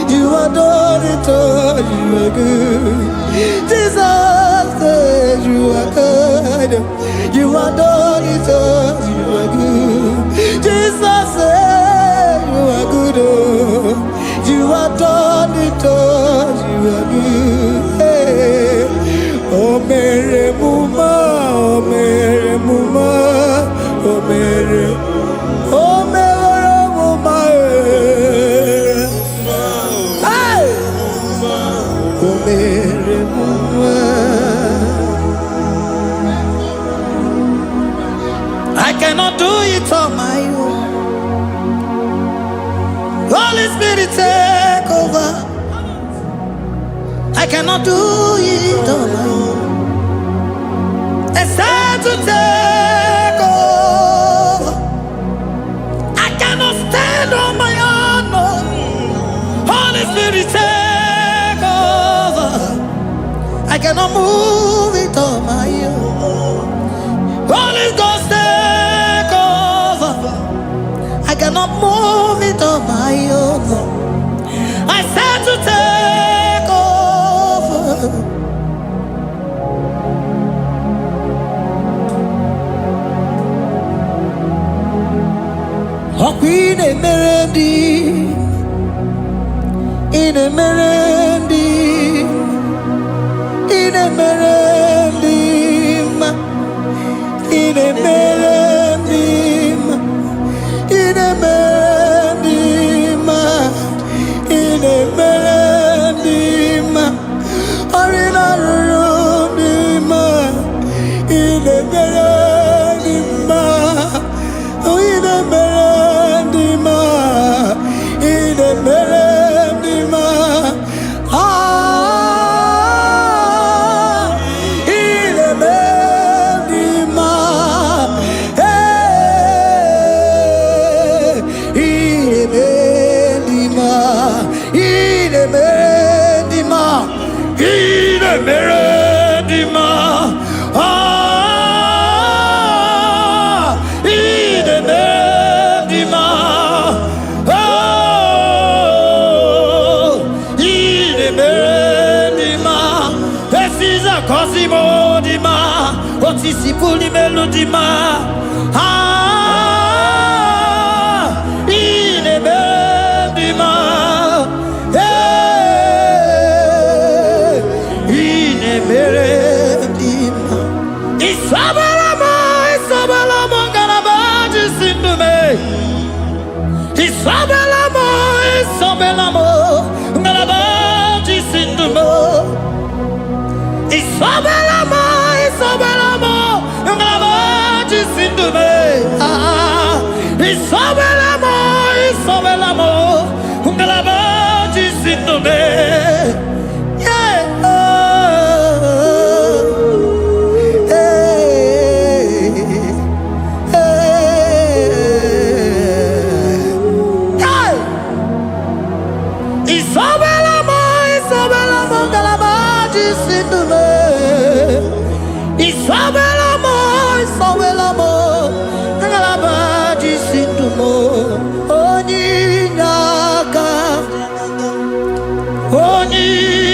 you are done it all. You are good. Jesus, you are good. You are done it all. You are good. Jesus, you are good. You are done it all. You are good. Hey. Oh, Mary Muma, oh, Mary Muma, oh, Mary, oh, Mary Muma, hey, oh, Mary Muma. I cannot do it on my own. Holy Spirit, take over. I cannot do it on my own. It's time to take over. I cannot stand on my own. No. Holy Spirit, take over. I cannot move it on my own. Holy Ghost, take over. I cannot move it on my own. I said to take over. Oh, Queen Emerendi, in Emerendi, in Emerendi, in Emerendi, in Emerendi, in Emerendi, Arina Rudima, in Emerendi, in Emerendi, in Emerendi, ah, in Emerendi, hey, in Emerendi, in Emerendi, in Emerendi, ah, in Emerendi, oh, in Emerendi, this is a Cosimo Dima, what is the Puli Melodima, ah, in Emerendi, hey, in Emerendi, Isabalamo, Isabalamo, Galabaji Sindume, Isabelamo, Isabelamo, Galabaji Sindume, Isabelamo, Isabelamo, Galabaji Sindume, ah, Isabelamo, Isabelamo, Galabaji Sindume, yeah, hey, hey, Isabelamo, Isabelamo, Galabaji Sindume, Isabelamo, Isabelamo, Galabaji Sindume, Onyinaka,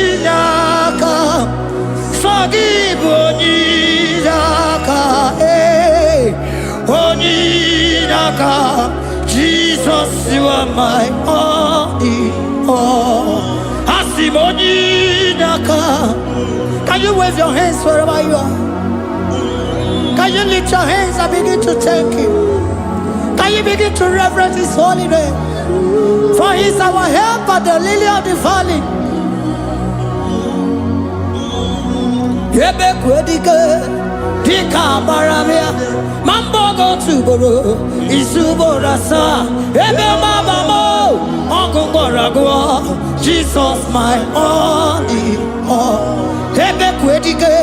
Onyinaka, Forgive Onyinaka, hey, Onyinaka, Jesus, you are my only all. Asim Onyinaka. Can you wave your hands wherever you are? Can you lift your hands and begin to thank Him? Can you begin to reverence His holy name? For He is our help at the lily of the valley. Dika Baramia, Mambogo Tuboro, Isuborasa, Ebe Mabamo, Uncle Boragua, Jesus, my only all. Ebe Quedike,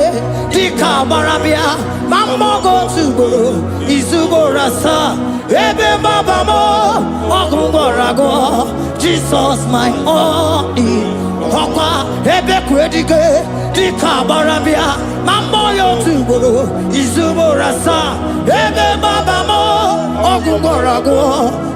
Dika Baramia, Mambogo Tuboro, Isuborasa, Ebe Mabamo, Uncle Boragua, Jesus, my only Papa, Ebe Quedike, Dika Baramia, Mamboyo Tuboro, Izuborasa, Ebe Babamo, Ogungorago,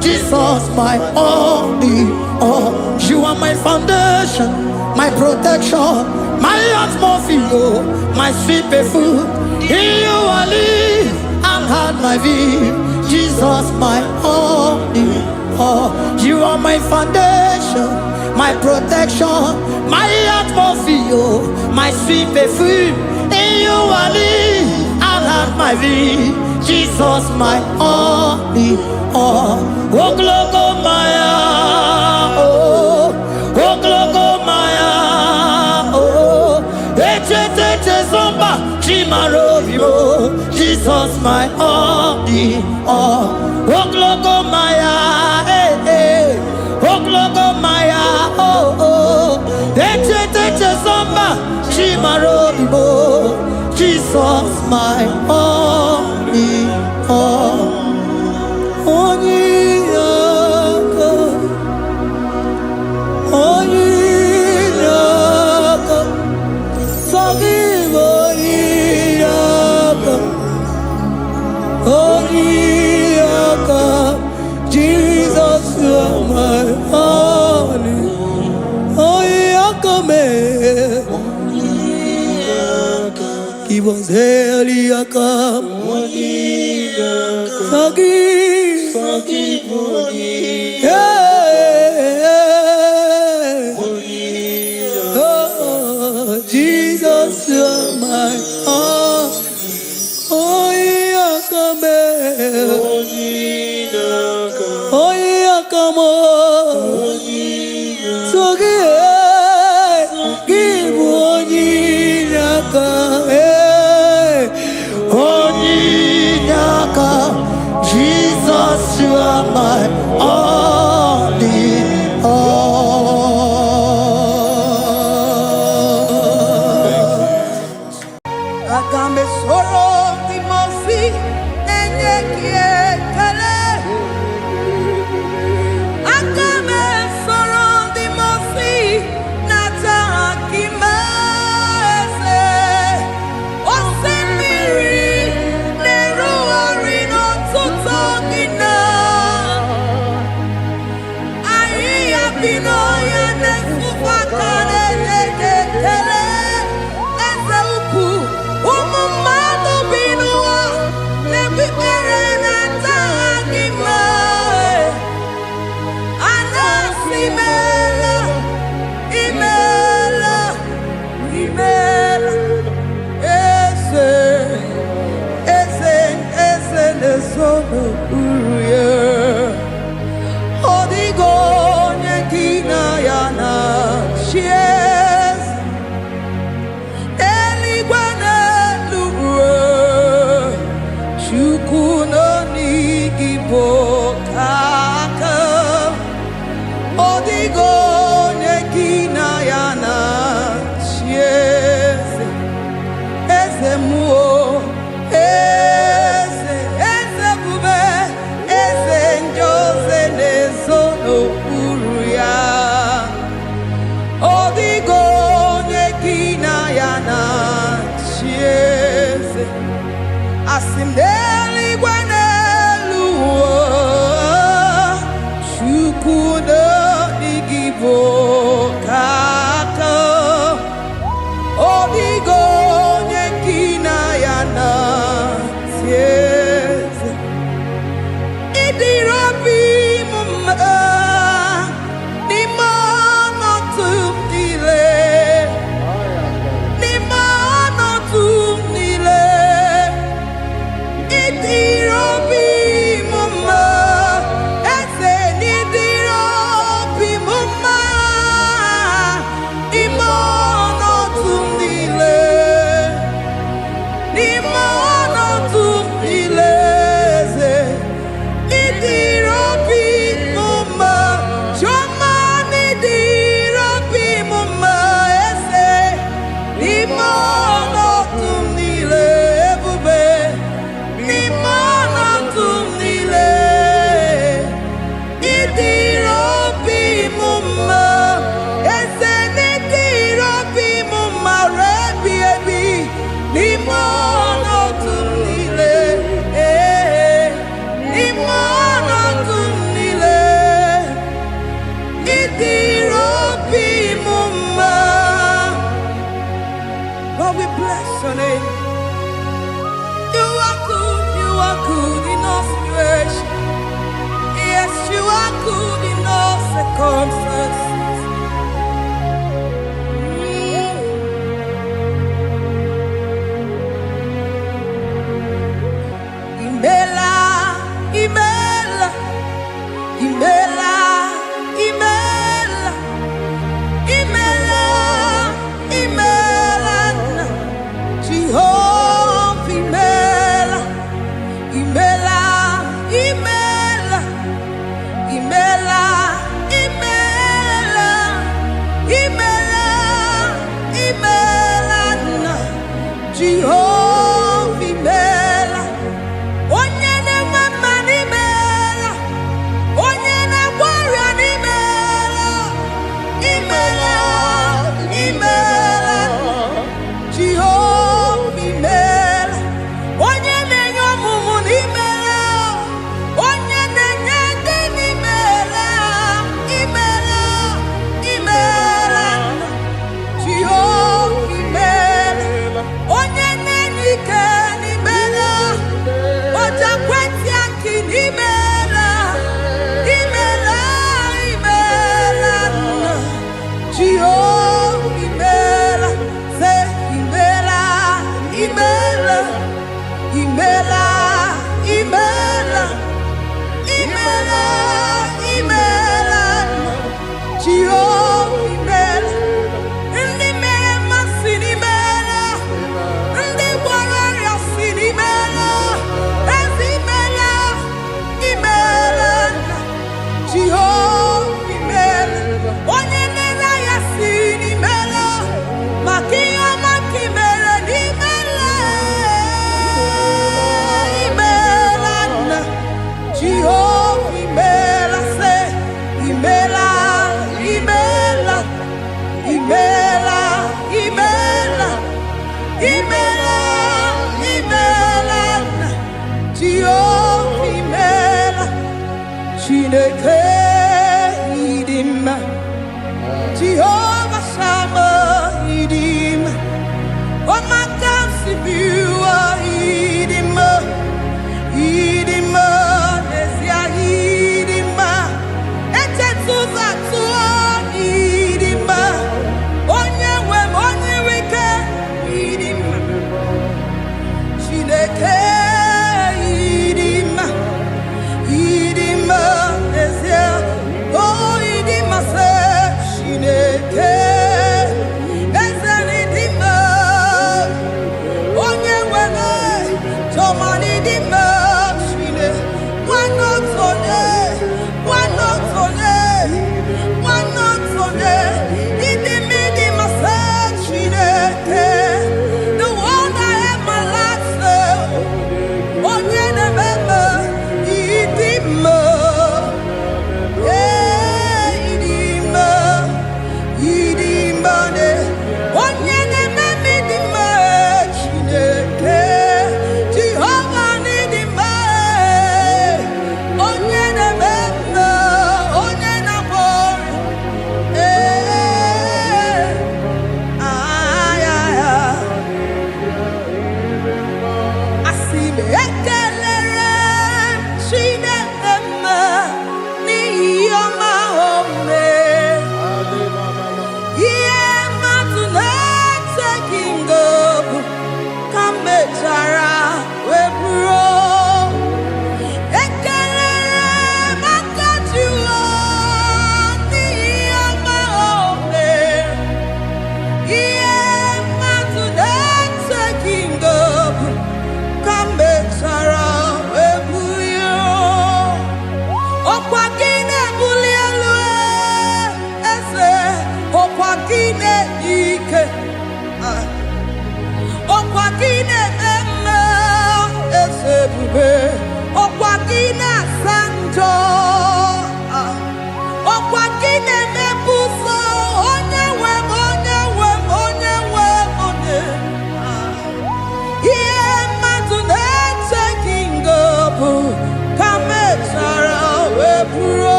Jesus, my only all. You are my foundation, my protection, my atmosphere, my sweet food. In you I live and had my view. Jesus, my only all. You are my foundation, my protection, my atmosphere, my sweet perfume. In you I live and have my vie. Jesus, my only all. Oh, glogo Maya, oh, glogo Maya, oh, eche zomba, chimaro vivo. Jesus, my only all. Oh, glogo Maya, oh, glogo Maya, oh, eche zomba, chimaro vivo. Jesus, my only all. Only God, only God, forgive only God, only God. Jesus, you are my only, only God. He was hell, come. Forgive, yeah. Oh, Jesus, you're my all. Oh, yeah, come here. Oh, yeah, come on. So give one Jesus, you are my only all. Agambe soro timosi enye kiekele. Agambe soro timosi nata kimese. Osemiri neruari no tutogina. Ayi abino ya nefufakane nekele. Asimdeli gwanelu chukudo igibo kaka odigo nyekina yana sieze idirobi mumma ni mono tumdile ni mono tumdile. Idirobi mumma, ese nidirobi mumma, imono tumdile, imono. first. Imela, Imela, Imela, Imela, Imela, Imela, Jehovah, Imela, Imela, Imela, Imela, Imela, Imela, Imela, Jehovah, Imela. Onye na-enwe n'imela, onye na-agwọrịa n'imela, imela, imela, Jehova imela. Onye na-enye ọmụmụ n'imela, onye na-enye ndị n'imela, imela, imela, Jehova imela. Onye na-enye ike n'imela, Oja kweti aki n'imela, imela, imela, Jehovah imela, say imela, imela, imela, imela, imela, imela, Jehovah imela. Ndị mere mmasị n'imela, ndị gwara ọrịa si n'imela. Jehovah imela, onye nere ya si n'imela, maka ihe ọma nke imere n'imela, imela nna. Jehovah imela, say imela, imela, imela, imela, imela, imela nna. Jehovah imela. Chineke idima, Jehovah Shammah idima, Omakamsi biwa idima, idima, Nesia idima, Echetuza tuo idima, Onyewe Onyewike idima, Chineke idima. Idima, oh, idima, say, Shineke, Ezen idima, onye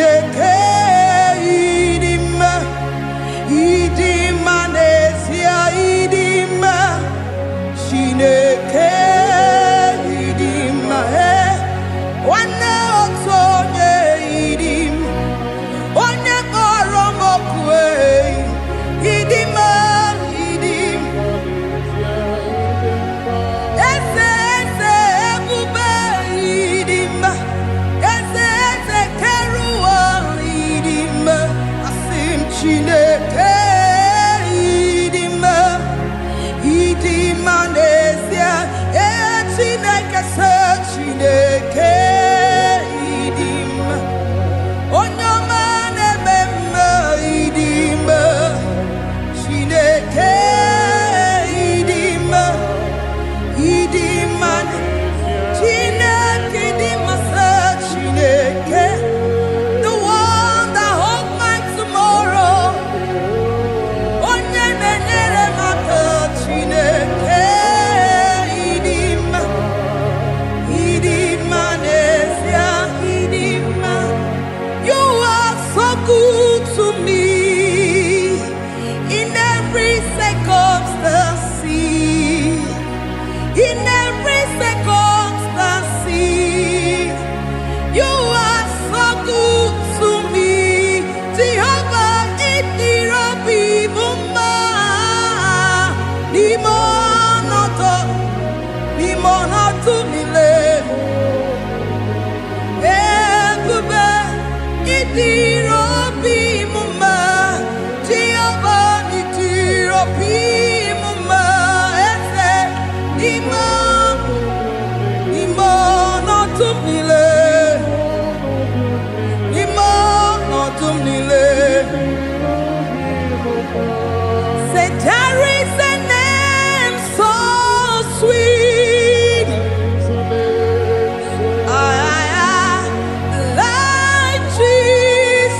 Chineke idima, idima nesia idima, Chineke idima, wana otonye idim, onye koromokwe idima idim, ese ebube idima, ese keruwa idima, asim Chineke idima, idima nesia, Chineke se Chineke idima, onyama nebema idima, Chineke idima, idima, Chineke idima se Chineke, the one that holds my tomorrow, onye nenyere maka Chineke idima, idima nesia idima. You are so good to me in every circumstance. In every circumstance, you are so good to me. Jehovah, Itirobi Bumba, Limonoto Mile, Ebube, Itirobi Mumba, Jehovah, Itirobi Mumba, Ese, Limonoto Mile, Limonoto Mile. Say there is a name so sweet, like Jesus.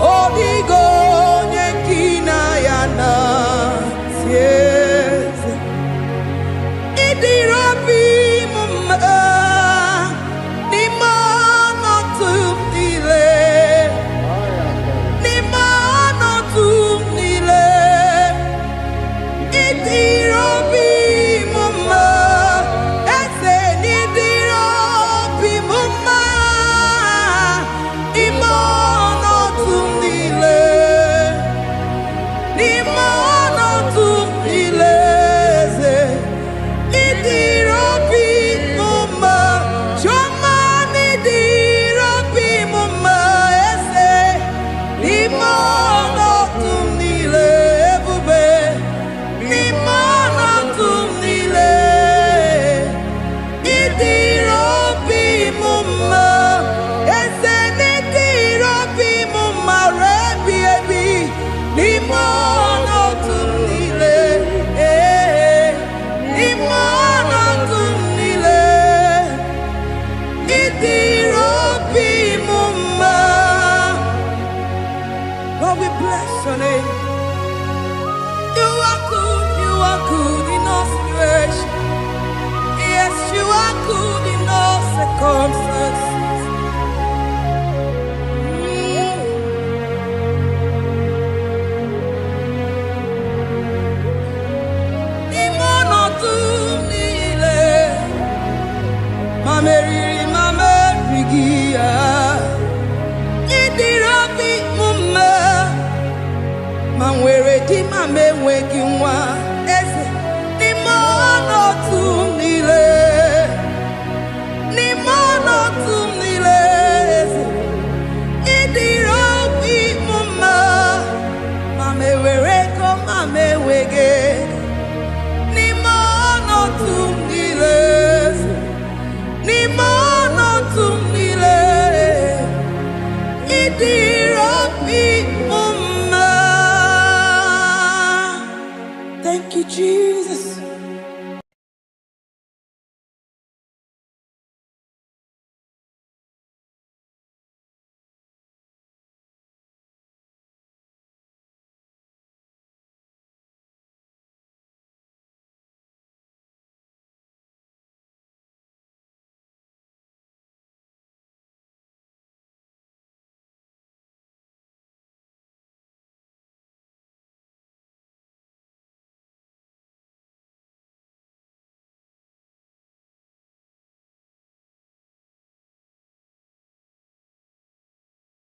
Odigo nyekina yana tie bless your name. You are good in all situations. Yes, you are good in all circumstances. Mame